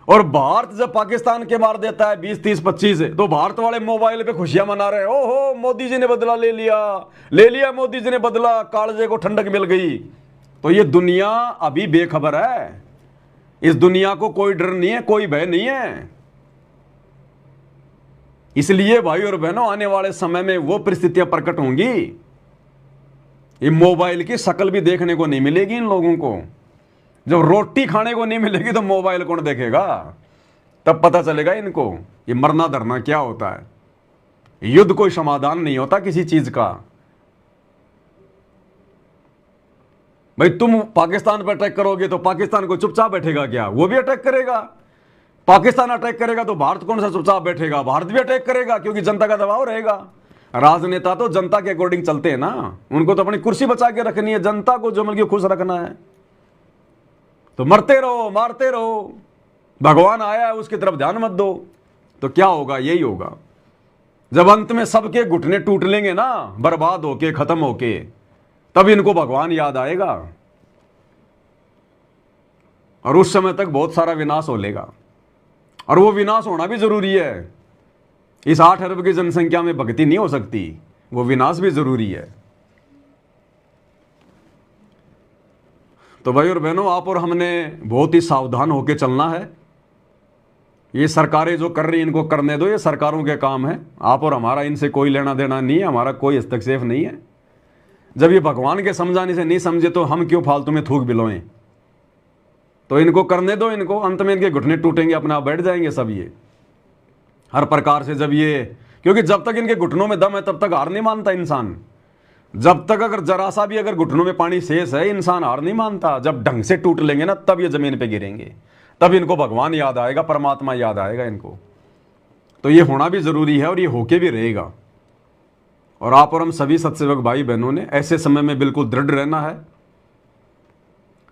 A: और भारत जब पाकिस्तान के मार देता है 20, 30, 25 तो भारत वाले मोबाइल पे खुशियां मना रहे हैं, ओहो मोदी जी ने बदला ले लिया मोदी जी ने बदला, कालजे को ठंडक मिल गई। तो ये दुनिया अभी बेखबर है, इस दुनिया को कोई डर नहीं है, कोई भय नहीं है। इसलिए भाई और बहनों आने वाले समय में वो परिस्थितियां प्रकट होंगी, ये मोबाइल की शक्ल भी देखने को नहीं मिलेगी इन लोगों को। जब रोटी खाने को नहीं मिलेगी तो मोबाइल कौन देखेगा, तब पता चलेगा इनको ये मरना धरना क्या होता है। युद्ध कोई समाधान नहीं होता किसी चीज का। भाई तुम पाकिस्तान पर अटैक करोगे तो पाकिस्तान को चुपचाप बैठेगा क्या, वो भी अटैक करेगा। पाकिस्तान अटैक करेगा तो भारत कौन सा चुपचाप बैठेगा, भारत भी अटैक करेगा, क्योंकि जनता का दबाव रहेगा। राजनेता तो जनता के अकॉर्डिंग चलते हैं ना, उनको तो अपनी कुर्सी बचा के रखनी है, जनता को जो मिल खुश रखना है। तो मरते रहो, मारते रहो, भगवान आया है उसकी तरफ ध्यान मत दो। तो क्या होगा, यही होगा। जब अंत में सबके घुटने टूट लेंगे ना, बर्बाद होके, खत्म होके, तब इनको भगवान याद आएगा और उस समय तक बहुत सारा विनाश हो लेगा। और वो विनाश होना भी जरूरी है। इस 8 अरब की जनसंख्या में भक्ति नहीं हो सकती, वो विनाश भी जरूरी है। तो भाई और बहनों आप और हमने बहुत ही सावधान होकर चलना है। ये सरकारें जो कर रही हैं इनको करने दो, ये सरकारों के काम है। आप और हमारा इनसे कोई लेना देना नहीं है, हमारा कोई हस्तक्षेप नहीं है। जब ये भगवान के समझाने से नहीं समझे तो हम क्यों फालतू में थूक बिलोएं। तो इनको करने दो, इनको अंत में इनके घुटने टूटेंगे, अपने आप बैठ जाएंगे सब ये हर प्रकार से। जब ये, क्योंकि जब तक इनके घुटनों में दम है तब तक हार नहीं मानता इंसान। जब तक अगर जरा सा भी अगर घुटनों में पानी शेष है इंसान हार नहीं मानता। जब ढंग से टूट लेंगे ना तब ये जमीन पे गिरेंगे, तब इनको भगवान याद आएगा, परमात्मा याद आएगा इनको। तो ये होना भी जरूरी है और ये होके भी रहेगा। और आप और हम सभी सत्सेवक भाई बहनों ने ऐसे समय में बिल्कुल दृढ़ रहना है।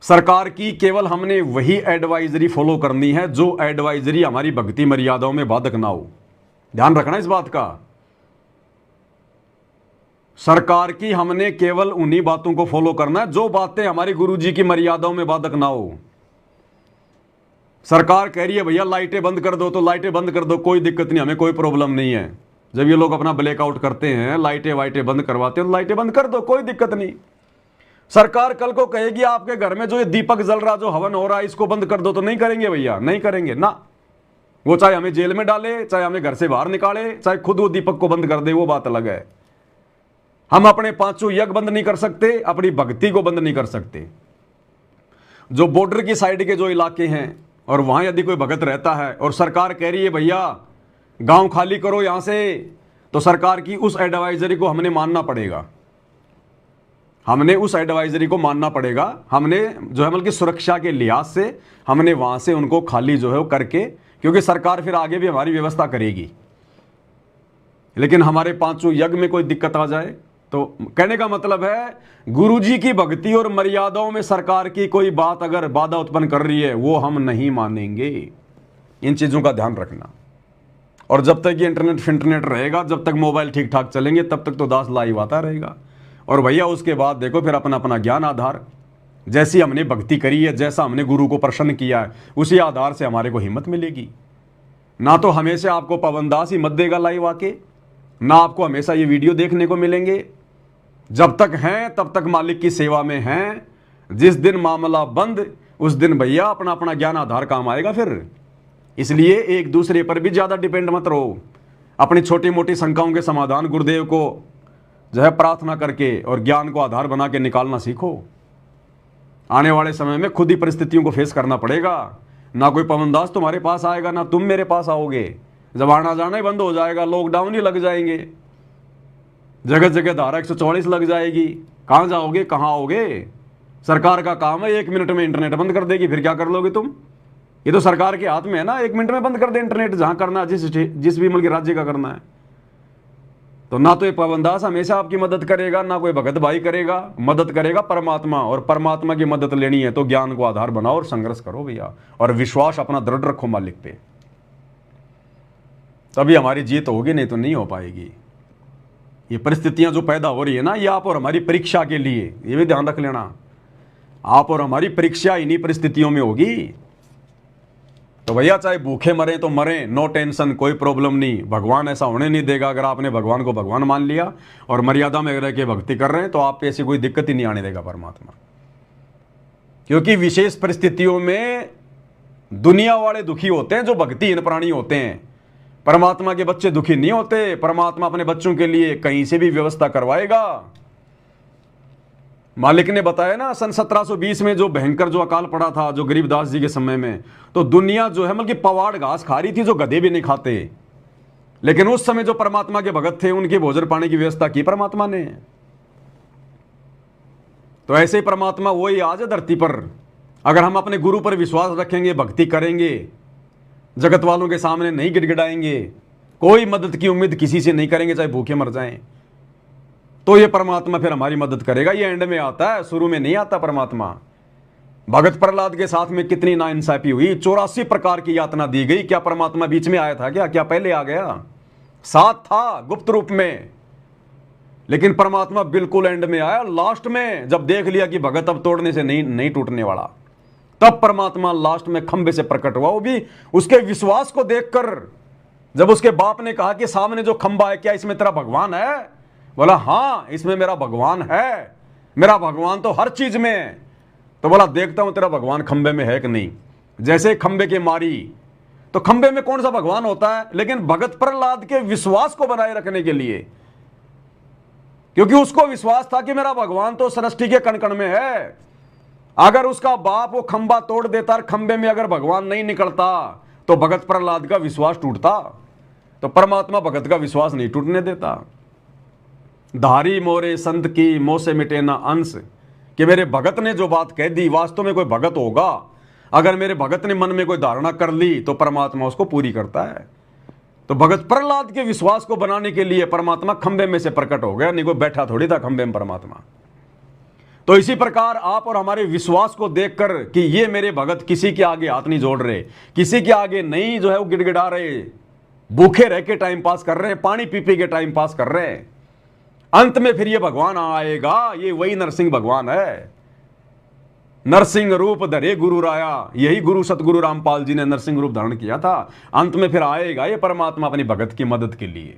A: सरकार की केवल हमने वही एडवाइजरी फॉलो करनी है जो एडवाइजरी हमारी भक्ति मर्यादाओं में बाधक ना हो। ध्यान रखना इस बात का। सरकार की हमने केवल उन्हीं बातों को फॉलो करना है जो बातें हमारी गुरुजी की मर्यादाओं में बाधक ना हो। सरकार कह रही है भैया लाइटें बंद कर दो तो लाइटें बंद कर दो, कोई दिक्कत नहीं, हमें कोई प्रॉब्लम नहीं है। जब ये लोग अपना ब्लैकआउट करते हैं, लाइटें वाइटें बंद करवाते हैं, लाइटें बंद कर दो, कोई दिक्कत नहीं। सरकार कल को कहेगी आपके घर में जो ये दीपक जल रहा, जो हवन हो रहा है, इसको बंद कर दो, तो नहीं करेंगे भैया, नहीं करेंगे ना। वो चाहे हमें जेल में डाले, चाहे हमें घर से बाहर निकाले, चाहे खुद वो दीपक को बंद कर दे, वो बात अलग है। हम अपने 5 यज्ञ बंद नहीं कर सकते, अपनी भक्ति को बंद नहीं कर सकते। जो बॉर्डर की साइड के जो इलाके हैं और वहां यदि कोई भगत रहता है और सरकार कह रही है भैया गांव खाली करो यहां से, तो सरकार की उस एडवाइजरी को हमने मानना पड़ेगा। हमने उस एडवाइजरी को मानना पड़ेगा। हमने जो है बल्कि सुरक्षा के लिहाज से हमने वहां से उनको खाली जो है वो करके, क्योंकि सरकार फिर आगे भी हमारी व्यवस्था करेगी। लेकिन हमारे 5 यज्ञ में कोई दिक्कत आ जाए तो कहने का मतलब है गुरुजी की भक्ति और मर्यादाओं में सरकार की कोई बात अगर बाधा उत्पन्न कर रही है वो हम नहीं मानेंगे। इन चीजों का ध्यान रखना। और जब तक ये इंटरनेट रहेगा, जब तक मोबाइल ठीक ठाक चलेंगे, तब तक तो दास लाइव आता रहेगा। और भैया उसके बाद देखो फिर अपना अपना ज्ञान आधार, जैसी हमने भक्ति करी है, जैसा हमने गुरु को प्रसन्न किया है, उसी आधार से हमारे को हिम्मत मिलेगी। ना तो हमेशा आपको पवनदास ही मत देगा लाइव आके, ना आपको हमेशा ये वीडियो देखने को मिलेंगे। जब तक हैं तब तक मालिक की सेवा में हैं। जिस दिन मामला बंद, उस दिन भैया अपना अपना ज्ञान आधार काम आएगा फिर। इसलिए एक दूसरे पर भी ज़्यादा डिपेंड मत रहो। अपनी छोटी मोटी शंकाओं के समाधान गुरुदेव को जो है प्रार्थना करके और ज्ञान को आधार बना के निकालना सीखो। आने वाले समय में खुद ही परिस्थितियों को फेस करना पड़ेगा। ना कोई पवनदास तुम्हारे पास आएगा, ना तुम मेरे पास आओगे। जब आना जाना ही बंद हो जाएगा, लॉकडाउन ही लग जाएंगे, जगह जगह धारा 144 लग जाएगी, कहाँ जाओगे, कहाँ आओगे? सरकार का काम है 1 मिनट में इंटरनेट बंद कर देगी, फिर क्या कर लोगे तुम? ये तो सरकार के हाथ में है ना, 1 मिनट में बंद कर दे इंटरनेट, जहां करना है, जिस भी मुल्क राज्य का करना है। तो ना तो ये पवनदास हमेशा आपकी मदद करेगा, ना कोई भगत भाई करेगा। मदद करेगा परमात्मा, और परमात्मा की मदद लेनी है तो ज्ञान को आधार बनाओ और संघर्ष करो भैया, और विश्वास अपना दृढ़ रखो मालिक पे, तभी हमारी जीत होगी, नहीं तो नहीं हो पाएगी। ये परिस्थितियां जो पैदा हो रही है ना, ये आप और हमारी परीक्षा के लिए, ये भी ध्यान रख लेना। आप और हमारी परीक्षा इन्हीं परिस्थितियों में होगी। तो भैया चाहे भूखे मरें तो मरें, नो टेंशन, कोई प्रॉब्लम नहीं। भगवान ऐसा होने नहीं देगा। अगर आपने भगवान को भगवान मान लिया और मर्यादा में रह के भक्ति कर रहे हैं, तो आप पे ऐसी कोई दिक्कत ही नहीं आने देगा परमात्मा। क्योंकि विशेष परिस्थितियों में दुनिया वाले दुखी होते हैं जो भक्तिहीन प्राणी होते हैं। परमात्मा के बच्चे दुखी नहीं होते। परमात्मा अपने बच्चों के लिए कहीं से भी व्यवस्था करवाएगा। मालिक ने बताया ना, सन 1720 में जो भयंकर जो अकाल पड़ा था, जो गरीबदास जी के समय में, तो दुनिया जो है मतलब पवाड़ घास खा रही थी, जो गधे भी नहीं खाते। लेकिन उस समय जो परमात्मा के भगत थे, उनके भोजन पानी की व्यवस्था की परमात्मा ने। तो ऐसे ही परमात्मा वही आज है धरती पर। अगर हम अपने गुरु पर विश्वास रखेंगे, भक्ति करेंगे, जगत वालों के सामने नहीं गिड़गिड़ाएंगे, कोई मदद की उम्मीद किसी से नहीं करेंगे, चाहे भूखे मर जाएं, तो ये परमात्मा फिर हमारी मदद करेगा। ये एंड में आता है, शुरू में नहीं आता परमात्मा। भगत प्रहलाद के साथ में कितनी नाइंसाफी हुई, 84 प्रकार की यातना दी गई। क्या परमात्मा बीच में आया था? क्या पहले आ गया? साथ था गुप्त रूप में, लेकिन परमात्मा बिल्कुल एंड में आया, लास्ट में। जब देख लिया कि भगत अब तोड़ने से नहीं टूटने वाला, तब परमात्मा लास्ट में खंबे से प्रकट हुआ। वो भी उसके विश्वास को देखकर। जब उसके बाप ने कहा कि सामने जो खंबा है, क्या इसमें तेरा भगवान है? बोला हाँ, इसमें मेरा भगवान है। मेरा भगवान तो हर चीज में है। तो बोला देखता हूं तेरा भगवान खंबे में है कि नहीं। जैसे खंबे के मारी, तो खंबे में कौन सा भगवान होता है? लेकिन भगत प्रहलाद के विश्वास को बनाए रखने के लिए, क्योंकि उसको विश्वास था कि मेरा भगवान तो सृष्टि के कण कण में है। अगर उसका बाप वो खंबा तोड़ देता और खंबे में अगर भगवान नहीं निकलता, तो भगत प्रहलाद का विश्वास टूटता। तो परमात्मा भगत का विश्वास नहीं टूटने देता। धारी मोरे संत की मोह से मिटे ना अंश, कि मेरे भगत ने जो बात कह दी, वास्तव में कोई भगत होगा, अगर मेरे भगत ने मन में कोई धारणा कर ली, तो परमात्मा उसको पूरी करता है। तो भगत प्रहलाद के विश्वास को बनाने के लिए परमात्मा खंबे में से प्रकट हो गया, नहीं कोई बैठा थोड़ी था खंबे में परमात्मा। तो इसी प्रकार आप और हमारे विश्वास को देखकर कि ये मेरे भगत किसी के आगे हाथ नहीं जोड़ रहे, किसी के आगे नहीं जो है वो गिड़गिड़ा रहे, भूखे रह के टाइम पास कर रहे हैं, पानी पी पी के टाइम पास कर रहे हैं, अंत में फिर ये भगवान आएगा। ये वही नरसिंह भगवान है। नरसिंह रूप धरे गुरु राया, यही गुरु सतगुरु रामपाल जी ने नरसिंह रूप धारण किया था। अंत में फिर आएगा ये परमात्मा अपनी भगत की मदद के लिए।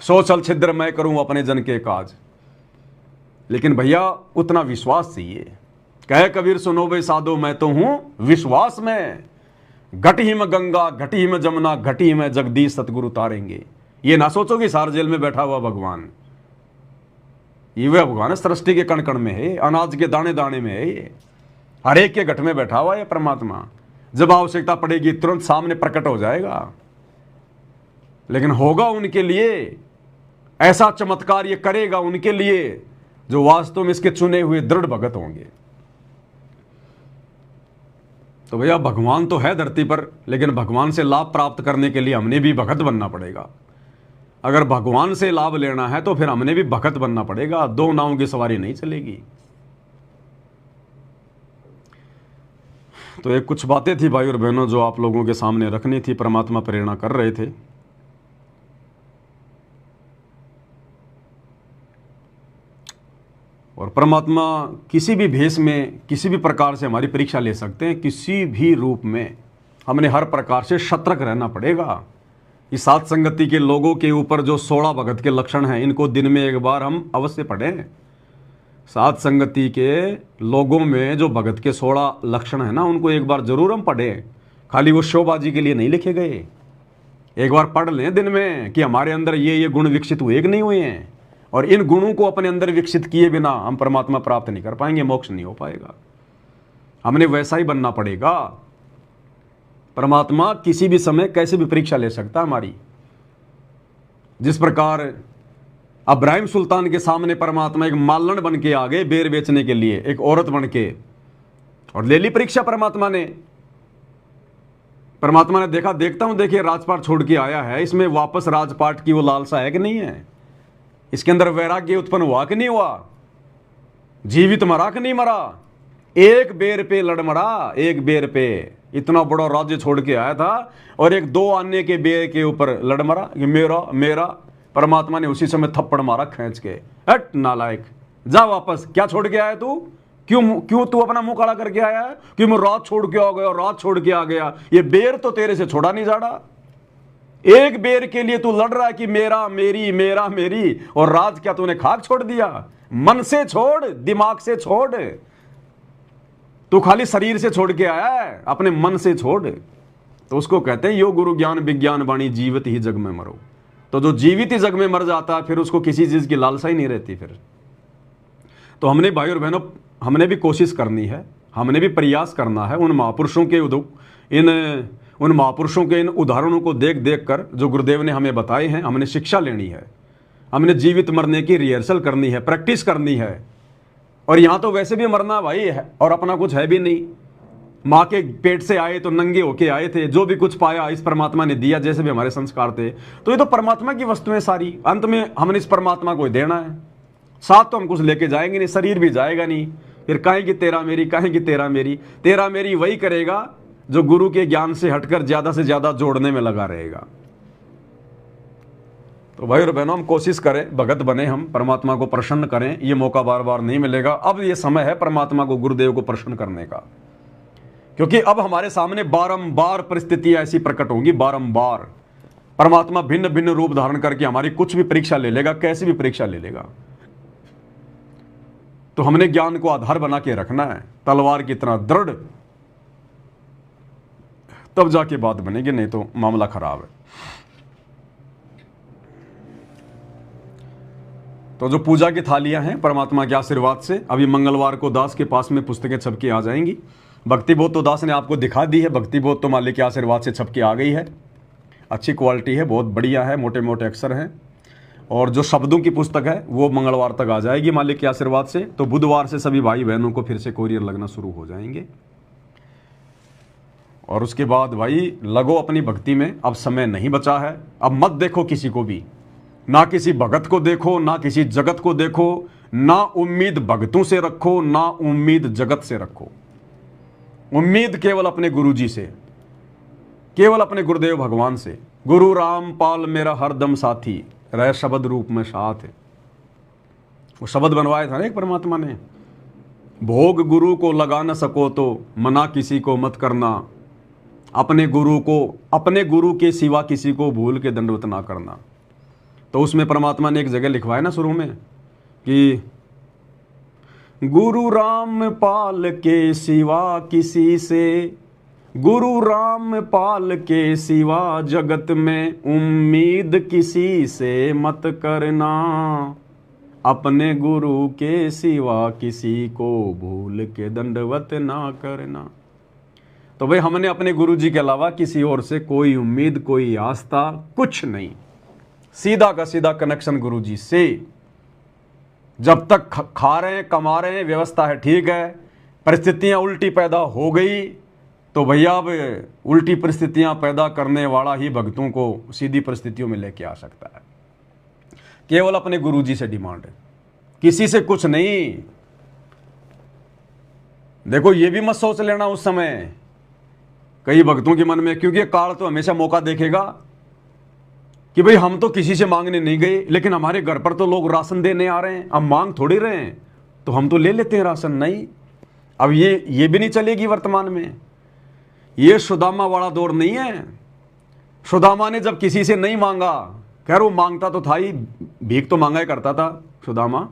A: सो चल छिद्र मैं करूं अपने जन के काज। लेकिन भैया उतना विश्वास चाहिए। कहे कबीर सुनो वे साधो, मैं तो हूं विश्वास में। घटी में गंगा, घटी में जमुना, घटी में जगदीश सतगुरु तारेंगे। ये ना सोचो कि सार जेल में बैठा हुआ भगवान, ये वह भगवान है, सृष्टि के कण कण में है, अनाज के दाने दाने में है, ये हर एक के घट में बैठा हुआ है परमात्मा। जब आवश्यकता पड़ेगी तुरंत सामने प्रकट हो जाएगा। लेकिन होगा उनके लिए ऐसा चमत्कार, ये करेगा उनके लिए जो वास्तव में इसके चुने हुए दृढ़ भगत होंगे। तो भैया भगवान तो है धरती पर, लेकिन भगवान से लाभ प्राप्त करने के लिए हमने भी भगत बनना पड़ेगा। अगर भगवान से लाभ लेना है तो फिर हमने भी भगत बनना पड़ेगा। दो नावों की सवारी नहीं चलेगी। तो एक कुछ बातें थी भाई और बहनों जो आप लोगों के सामने रखनी थी, परमात्मा प्रेरणा कर रहे थे। परमात्मा किसी भी भेष में, किसी भी प्रकार से हमारी परीक्षा ले सकते हैं, किसी भी रूप में। हमने हर प्रकार से सतर्क रहना पड़ेगा। इस सात संगति के लोगों के ऊपर जो 16 भगत के लक्षण हैं, इनको दिन में एक बार हम अवश्य पढ़ें। सात संगति के लोगों में जो भगत के 16 लक्षण हैं ना, उनको एक बार जरूर हम पढ़ें। खाली वो शोबाजी के लिए नहीं लिखे गए। एक बार पढ़ लें दिन में कि हमारे अंदर ये गुण विकसित हुए कि नहीं हुए हैं, और इन गुणों को अपने अंदर विकसित किए बिना हम परमात्मा प्राप्त नहीं कर पाएंगे, मोक्ष नहीं हो पाएगा। हमने वैसा ही बनना पड़ेगा। परमात्मा किसी भी समय कैसे भी परीक्षा ले सकता हमारी। जिस प्रकार इब्राहिम सुल्तान के सामने परमात्मा एक मालन बन के आ गए बेर बेचने के लिए, एक औरत बन के, और ले ली परीक्षा परमात्मा ने। परमात्मा ने देखा, देखता हूं देखिए राजपाट छोड़ के आया है, इसमें वापस राजपाट की वो लालसा है कि नहीं है, इसके अंदर वैराग्य उत्पन्न हुआ कि नहीं हुआ, जीवित मरा कि नहीं मरा, एक बेर पे लड़ मरा, एक बेर पे। इतना बड़ा राज्य छोड़ के आया था और एक 2 आने के बेर के ऊपर लड़ मरा कि मेरा मेरा। परमात्मा ने उसी समय थप्पड़ मारा खींच के, हट नालायक, जा वापस। क्या छोड़ के आया तू? क्यों तू अपना मुंह काला करके आया है कि मैं रात छोड़ के आ गया, रात छोड़ के आ गया? ये बेर तो तेरे से छोड़ा नहीं जा रहा। एक बेर के लिए तू लड़ रहा है कि मेरा मेरी मेरा मेरी, और राज क्या तूने खाक छोड़ दिया? मन से छोड़, दिमाग से छोड़। तू खाली शरीर से छोड़ के आया है, अपने मन से छोड़। तो उसको कहते हैं यो गुरु ज्ञान विज्ञान वाणी जीवित ही जग में मरो। तो जो जीवित ही जग में मर जाता है, फिर उसको किसी चीज की लालसा ही नहीं रहती फिर। तो हमने भाई और बहनों, हमने भी कोशिश करनी है, हमने भी प्रयास करना है। उन महापुरुषों के इन उदाहरणों को देख देख कर जो गुरुदेव ने हमें बताए हैं, हमने शिक्षा लेनी है। हमने जीवित मरने की रिहर्सल करनी है, प्रैक्टिस करनी है। और यहाँ तो वैसे भी मरना भाई है, और अपना कुछ है भी नहीं। माँ के पेट से आए तो नंगे होके आए थे, जो भी कुछ पाया इस परमात्मा ने दिया, जैसे भी हमारे संस्कार थे। तो ये तो परमात्मा की वस्तुएं सारी, अंत में हमने इस परमात्मा को देना है। साथ तो हम कुछ लेके जाएंगे नहीं, शरीर भी जाएगा नहीं। फिर कहेंगे तेरा मेरी, कहेंगे तेरा मेरी। तेरा मेरी वही करेगा जो गुरु के ज्ञान से हटकर ज्यादा से ज्यादा जोड़ने में लगा रहेगा। तो भाई और बहनों, हम कोशिश करें, भगत बने, हम परमात्मा को प्रसन्न करें। ये मौका बार बार नहीं मिलेगा। अब ये समय है परमात्मा को, गुरुदेव को प्रसन्न करने का, क्योंकि अब हमारे सामने बारंबार परिस्थितियां ऐसी प्रकट होंगी। बारंबार परमात्मा भिन्न भिन्न रूप धारण करके हमारी कुछ भी परीक्षा ले लेगा, कैसी भी परीक्षा ले लेगा। तो हमने ज्ञान को आधार बना के रखना है, तलवार की तरह दृढ़, तब जाके बात बनेगी, नहीं तो मामला खराब है। तो जो पूजा की थालियां हैं परमात्मा के आशीर्वाद से, अभी मंगलवार को दास के पास में पुस्तकें छप के आ जाएंगी। भक्ति बोध तो दास ने आपको दिखा दी है, भक्ति बोध तो मालिक के आशीर्वाद से छप के आ गई है। अच्छी क्वालिटी है, बहुत बढ़िया है, मोटे मोटे अक्षर हैं। और जो शब्दों की पुस्तक है वो मंगलवार तक आ जाएगी मालिक के आशीर्वाद से। तो बुधवार से सभी भाई बहनों को फिर से कोरियर लगना शुरू हो जाएंगे। और उसके बाद भाई लगो अपनी भक्ति में, अब समय नहीं बचा है। अब मत देखो किसी को भी, ना किसी भगत को देखो, ना किसी जगत को देखो। ना उम्मीद भगतों से रखो, ना उम्मीद जगत से रखो। उम्मीद केवल अपने गुरु जी से, केवल अपने गुरुदेव भगवान से। गुरु राम पाल मेरा हरदम साथी, रह शब्द रूप में साथ है। वो शब्द बनवाया था ना एक परमात्मा ने, भोग गुरु को लगा न सको तो मना किसी को मत करना। अपने गुरु को, अपने गुरु के सिवा किसी को भूल के दंडवत ना करना। तो उसमें परमात्मा ने एक जगह लिखवाया ना शुरू में कि गुरु राम पाल के सिवा किसी से, गुरु राम पाल के सिवा जगत में उम्मीद किसी से मत करना। अपने गुरु के सिवा किसी को भूल के दंडवत ना करना। तो भाई हमने अपने गुरु जी के अलावा किसी और से कोई उम्मीद, कोई आस्था, कुछ नहीं। सीधा का सीधा कनेक्शन गुरु जी से। जब तक खा रहे हैं, कमा रहे हैं, व्यवस्था है, ठीक है। परिस्थितियां उल्टी पैदा हो गई तो भैया अब उल्टी परिस्थितियां पैदा करने वाला ही भक्तों को सीधी परिस्थितियों में लेके आ सकता है। केवल अपने गुरु जी से डिमांड है, किसी से कुछ नहीं। देखो ये भी मत सोच लेना उस समय कई भक्तों के मन में, क्योंकि काल तो हमेशा मौका देखेगा कि भाई हम तो किसी से मांगने नहीं गए, लेकिन हमारे घर पर तो लोग राशन देने आ रहे हैं, हम मांग थोड़ी रहे हैं। तो हम तो ले लेते हैं राशन। नहीं, अब ये भी नहीं चलेगी वर्तमान में। ये सुदामा वाला दौर नहीं है। सुदामा ने जब किसी से नहीं मांगा, खैर वो मांगता तो था ही, भीख तो मांगा ही करता था सुदामा,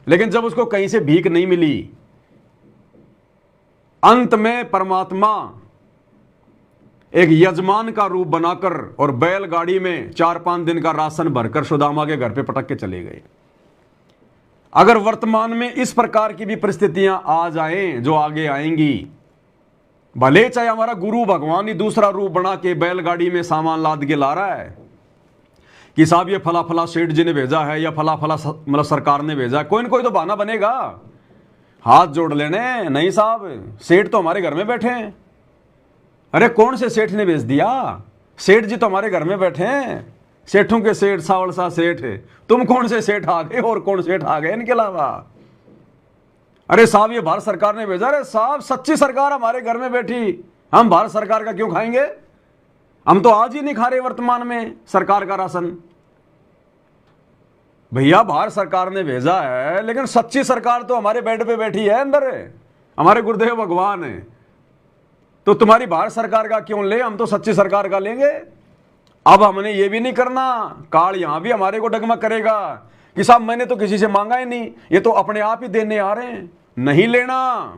A: लेकिन जब उसको कहीं से भीख नहीं मिली, अंत में परमात्मा एक यजमान का रूप बनाकर और बैलगाड़ी में 4-5 दिन का राशन भरकर सुदामा के घर पे पटक के चले गए। अगर वर्तमान में इस प्रकार की भी परिस्थितियां आ जाएं जो आगे आएंगी, भले चाहे हमारा गुरु भगवान ही दूसरा रूप बना के बैलगाड़ी में सामान लाद के ला रहा है कि साहब ये फला फला सेठ जी ने भेजा है या फला फला मतलब सरकार ने भेजा, कोई ना कोई तो बहाना बनेगा, हाथ जोड़ लेने। नहीं साहब, सेठ तो हमारे घर में बैठे हैं। अरे कौन से सेठ ने भेज दिया? सेठ जी तो हमारे घर में बैठे हैं, सेठों के सेठ, सावल सा सेठ। तुम कौन से सेठ आ गए और कौन सेठ आ गए इनके अलावा? अरे साहब ये भारत सरकार ने भेजा। अरे साहब सच्ची सरकार हमारे घर में बैठी, हम भारत सरकार का क्यों खाएंगे? हम तो आज ही नहीं खा रहे वर्तमान में सरकार का राशन। भैया भारत सरकार ने भेजा है, लेकिन सच्ची सरकार तो हमारे बेड पे बैठी है अंदर, हमारे गुरुदेव भगवान है। तो तुम्हारी भारत सरकार का क्यों ले, हम तो सच्ची सरकार का लेंगे। अब हमने ये भी नहीं करना, काल यहां भी हमारे को डगमग करेगा कि साहब मैंने तो किसी से मांगा ही नहीं, ये तो अपने आप ही देने आ रहे हैं। नहीं लेना,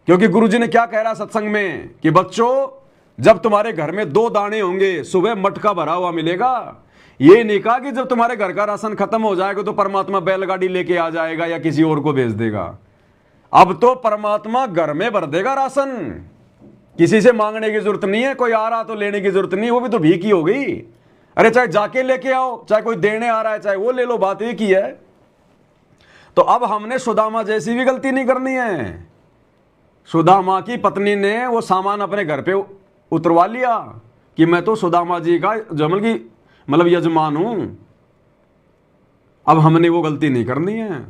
A: क्योंकि गुरुजी ने क्या कह रहा सत्संग में कि बच्चों जब तुम्हारे घर में 2 दाने होंगे, सुबह मटका भरा हुआ मिलेगा। ये नहीं कहा कि जब तुम्हारे घर का राशन खत्म हो जाएगा तो परमात्मा बैलगाड़ी लेके आ जाएगा या किसी और को भेज देगा। अब तो परमात्मा घर में भर देगा राशन, किसी से मांगने की जरूरत नहीं है, कोई आ रहा तो लेने की जरूरत नहीं, वो भी तो भीख ही हो गई। अरे चाहे जाके लेके आओ, चाहे कोई देने आ रहा है चाहे वो ले लो, बात एक ही है। तो अब हमने सुदामा जैसी भी गलती नहीं करनी है। सुदामा की पत्नी ने वो सामान अपने घर पे उतरवा लिया कि मैं तो सुदामा जी का जमल की मतलब यजमान हूं। अब हमने वो गलती नहीं करनी है।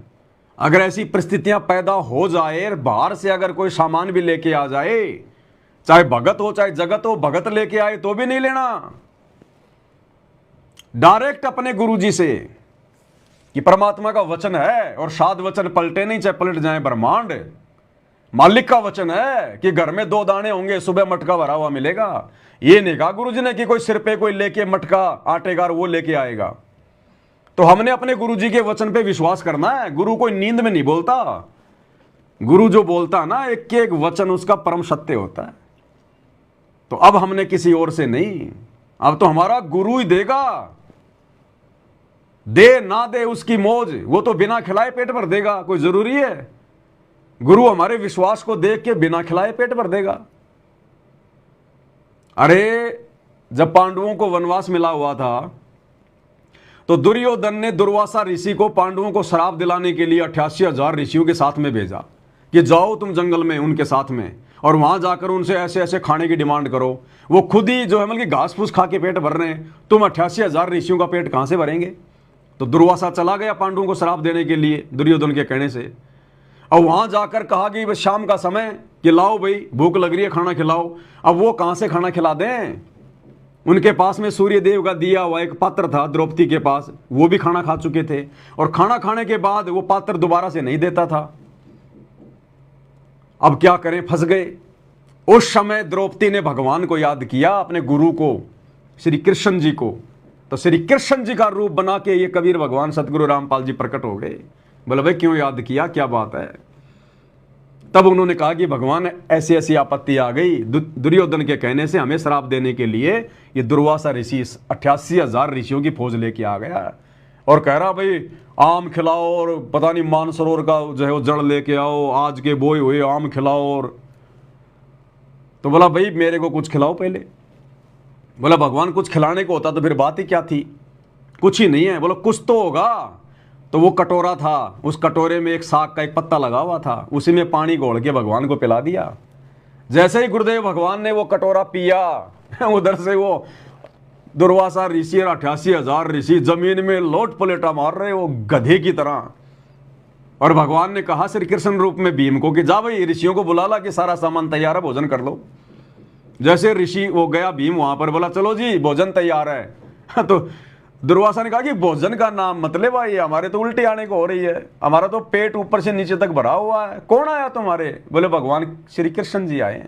A: अगर ऐसी परिस्थितियां पैदा हो जाए, बाहर से अगर कोई सामान भी लेके आ जाए, चाहे भगत हो चाहे जगत हो, भगत लेके आए तो भी नहीं लेना। डायरेक्ट अपने गुरुजी से कि परमात्मा का वचन है और साध वचन पलटे नहीं, चाहे पलट जाए ब्रह्मांड। मालिक का वचन है कि घर में 2 दाने होंगे, सुबह मटका भरा हुआ मिलेगा। ये नहीं कहा गुरुजी ने कि कोई सिर पे कोई लेके मटका आटे का वो लेके आएगा। तो हमने अपने गुरुजी के वचन पे विश्वास करना है। गुरु कोई नींद में नहीं बोलता, गुरु जो बोलता है ना, एक एक वचन उसका परम सत्य होता है। तो अब हमने किसी और से नहीं, अब तो हमारा गुरु ही देगा। दे ना दे उसकी मौज, वो तो बिना खिलाए पेट भर देगा। कोई जरूरी है? गुरु हमारे विश्वास को देख के बिना खिलाए पेट भर देगा। अरे जब पांडवों को वनवास मिला हुआ था तो दुर्योधन ने दुर्वासा ऋषि को पांडवों को श्राप दिलाने के लिए 88,000 ऋषियों के साथ में भेजा कि जाओ तुम जंगल में उनके साथ में और वहां जाकर उनसे ऐसे ऐसे खाने की डिमांड करो। वो खुद ही जो है मतलब घास फूस खा के पेट भर रहे हैं, तुम 88,000 ऋषियों का पेट कहां से भरेंगे? तो दुर्वासा चला गया पांडवों को श्राप देने के लिए दुर्योधन के कहने से। और वहां जाकर कहा कि बस शाम का समय कि लाओ भाई भूख लग रही है, खाना खिलाओ। अब वो कहां से खाना खिला दें? उनके पास में सूर्य देव का दिया हुआ एक पात्र था द्रौपदी के पास, वो भी खाना खा चुके थे और खाना खाने के बाद वो पात्र दोबारा से नहीं देता था। अब क्या करें, फंस गए। उस समय द्रौपदी ने भगवान को याद किया, अपने गुरु को, श्री कृष्ण जी को। तो श्री कृष्ण जी का रूप बना के ये कबीर भगवान सतगुरु रामपाल जी प्रकट हो गए। बोले भाई क्यों याद किया, क्या बात है? तब उन्होंने कहा कि भगवान ऐसी ऐसी आपत्ति आ गई, दुर्योधन के कहने से हमें श्राप देने के लिए ये दुर्वासा ऋषि 88,000 ऋषियों की फौज लेके आ गया और कह रहा भाई आम खिलाओ और पता नहीं मानसरोवर का जो है वो जड़ लेके आओ, आज के बोए हुए आम खिलाओ। और तो बोला भाई मेरे को कुछ खिलाओ पहले। बोला भगवान कुछ खिलाने को होता तो फिर बात ही क्या थी, कुछ ही नहीं है। बोला कुछ तो होगा। तो वो कटोरा था, उस कटोरे में एक साग का एक पत्ता लगा हुआ था, उसी में पानी घोल के भगवान को पिला दिया। जैसे ही गुरुदेव भगवान ने वो कटोरा पिया, उधर से वो दुर्वासा ऋषि और 88,000 ऋषि जमीन में लोट पलेटा मार रहे वो गधे की तरह। और भगवान ने कहा श्री कृष्ण रूप में भीम को कि जा भाई ऋषियों को बुला ला कि सारा सामान तैयार है, भोजन कर लो। जैसे ऋषि वो गया भीम वहां पर, बोला चलो जी भोजन तैयार है। तो दुर्वासा ने कहा कि भोजन का नाम मतलब है, हमारे तो उल्टी आने को हो रही है, हमारा तो पेट ऊपर से नीचे तक भरा हुआ है, कौन आया तुम्हारे? बोले भगवान श्री कृष्ण जी आए।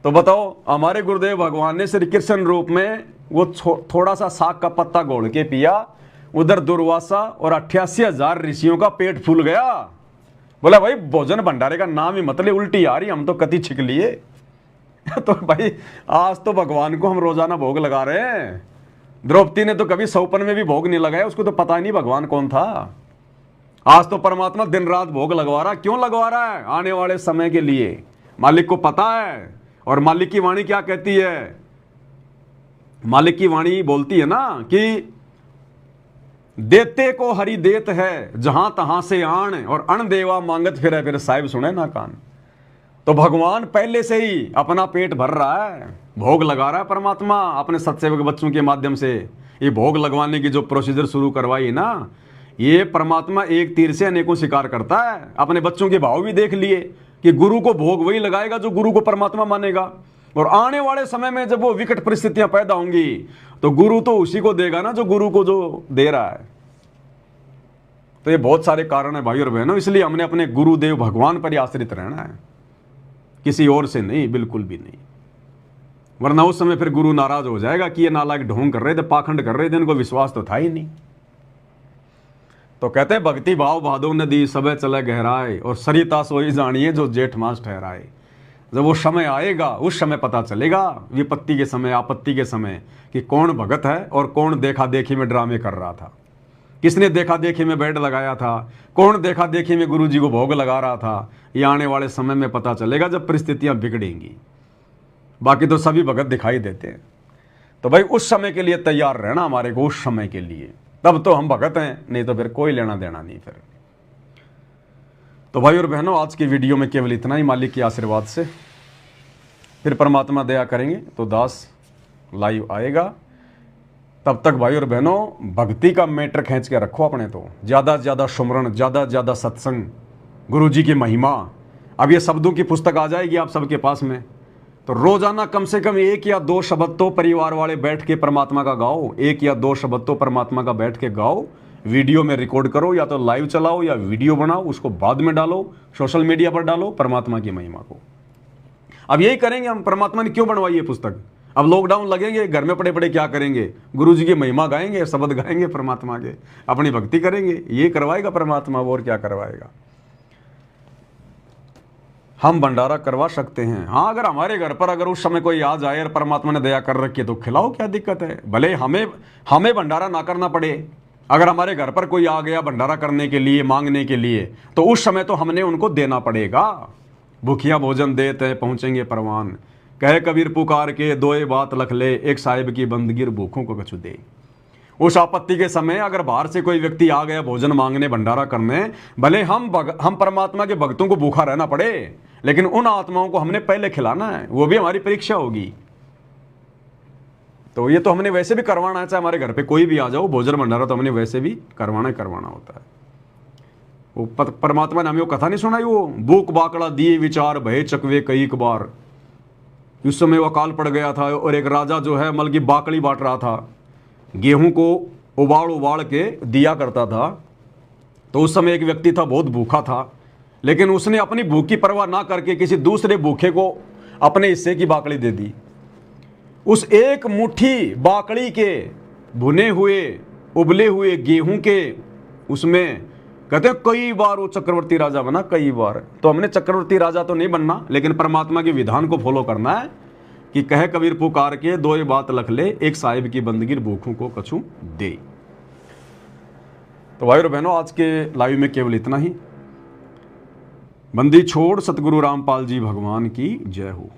A: तो बताओ, हमारे गुरुदेव भगवान ने श्री कृष्ण रूप में वो थोड़ा सा साग का पत्ता घोल के पिया, उधर दुर्वासा और 88,000 ऋषियों का पेट फूल गया। बोला भाई भोजन भंडारे का नाम ही मतलब उल्टी आ रही, हम तो कति छिक लिए। तो भाई आज तो भगवान को हम रोजाना भोग लगा रहे हैं। द्रौपदी ने तो कभी सौपन में भी भोग नहीं लगाया, उसको तो पता ही नहीं भगवान कौन था। आज तो परमात्मा दिन रात भोग लगवा रहा। क्यों लगवा रहा है? आने वाले समय के लिए। मालिक को पता है। और मालिक की वाणी क्या कहती है? मालिक की वाणी बोलती है ना कि देते को हरि देत है, जहां तहां से आण, और अण देवा मांगत फिर साहिब सुने ना कान। तो भगवान पहले से ही अपना पेट भर रहा है, भोग लगा रहा है परमात्मा अपने सत्सेवक बच्चों के माध्यम से। ये भोग लगवाने की जो प्रोसीजर शुरू करवाई ना, ये परमात्मा एक तीर से अनेकों शिकार करता है। अपने बच्चों के भाव भी देख लिए कि गुरु को भोग वही लगाएगा जो गुरु को परमात्मा मानेगा। और आने वाले समय में जब वो विकट परिस्थितियां पैदा होंगी तो गुरु तो उसी को देगा ना जो गुरु को जो दे रहा है। तो ये बहुत सारे कारण है भाई और बहनों, इसलिए हमने अपने गुरुदेव भगवान पर ही आश्रित रहना है, किसी और से नहीं, बिल्कुल भी नहीं। वरना उस समय फिर गुरु नाराज हो जाएगा कि ये नालायक ढोंग कर रहे थे, पाखंड कर रहे थे, इनको विश्वास तो था ही नहीं। तो कहते हैं भक्ति भाव भादो नदी सबे चले गहराए, और सरिता सोई जानिए जो जेठ मास ठहराए। जब वो समय आएगा उस समय पता चलेगा, विपत्ति के समय, आपत्ति के समय, कि कौन भगत है और कौन देखा देखी में ड्रामे कर रहा था, किसने देखा देखी में बेड लगाया था, कौन देखा देखी में गुरु जी को भोग लगा रहा था। ये आने वाले समय में पता चलेगा जब परिस्थितियां बिगड़ेंगी। बाकी तो सभी भगत दिखाई देते हैं। तो भाई उस समय के लिए तैयार रहना हमारे को, उस समय के लिए, तब तो हम भगत हैं, नहीं तो फिर कोई लेना देना नहीं। फिर तो भाई और बहनों, आज की वीडियो में केवल इतना ही। मालिक के आशीर्वाद से फिर परमात्मा दया करेंगे तो दास लाइव आएगा। तब तक भाई और बहनों, भक्ति का मैटर खींच के रखो अपने। तो ज़्यादा से ज़्यादा सुमरण, ज़्यादा से ज़्यादा सत्संग, गुरु जी की महिमा। अब ये शब्दों की पुस्तक आ जाएगी आप सबके पास में, तो रोजाना कम से कम 1 या 2 शब्द तो परिवार वाले बैठ के परमात्मा का गाओ। 1 या 2 शब्द तो परमात्मा का बैठ के गाओ, वीडियो में रिकॉर्ड करो, या तो लाइव चलाओ या वीडियो बनाओ, उसको बाद में डालो, सोशल मीडिया पर डालो परमात्मा की महिमा को। अब यही करेंगे हम। परमात्मा ने क्यों बनवाई ये पुस्तक? अब लॉकडाउन लगेंगे, घर में पड़े पड़े क्या करेंगे? गुरु जी की महिमा गाएंगे, शब्द गाएंगे परमात्मा के, अपनी भक्ति करेंगे। ये करवाएगा परमात्मा, और क्या करवाएगा? हम भंडारा करवा सकते हैं। हाँ, अगर हमारे घर पर अगर उस समय कोई आ जाए और परमात्मा ने दया कर रखी है तो खिलाओ, क्या दिक्कत है? भले हमें भंडारा ना करना पड़े। अगर हमारे घर पर कोई आ गया भंडारा करने के लिए, मांगने के लिए, तो उस समय तो हमने उनको देना पड़ेगा। भूखिया भोजन देते पहुंचेंगे परवान, कहे कबीर पुकार के दोए बात लख ले, एक साहिब की बंदगी भूखों को कछु दे। उस आपत्ति के समय अगर बाहर से कोई व्यक्ति आ गया भोजन मांगने, भंडारा करने, भले हम परमात्मा के भक्तों को भूखा रहना पड़े, लेकिन उन आत्माओं को हमने पहले खिलाना है। वो भी हमारी परीक्षा होगी। तो ये तो हमने वैसे भी करवाना है, चाहे हमारे घर पे कोई भी आ जाओ, भोजन भंडारा तो हमने वैसे भी करवाना होता है। वो परमात्मा ने हमें वो कथा नहीं सुनाई, वो भूख बाकड़ा दिए विचार भय चकवे कई बार। उस समय वो अकाल पड़ गया था और एक राजा जो है मल की बाकड़ी बांट रहा था, गेहूं को उबाल के दिया करता था। तो उस समय एक व्यक्ति था, बहुत भूखा था, लेकिन उसने अपनी भूख की परवाह ना करके किसी दूसरे भूखे को अपने हिस्से की बाकड़ी दे दी। उस एक मुट्ठी बाकड़ी के भुने हुए उबले हुए गेहूं के उसमें कहते हैं कई बार वो चक्रवर्ती राजा बना, कई बार। तो हमने चक्रवर्ती राजा तो नहीं बनना, लेकिन परमात्मा के विधान को फॉलो करना है कि कहे कबीर पुकार के दोए बात लख ले, एक साहिब की बंदगी भूखों को कछु दे। तो भाई और बहनों, आज के लाइव में केवल इतना ही। बंदी छोड़ सतगुरु रामपाल जी भगवान की जय हो।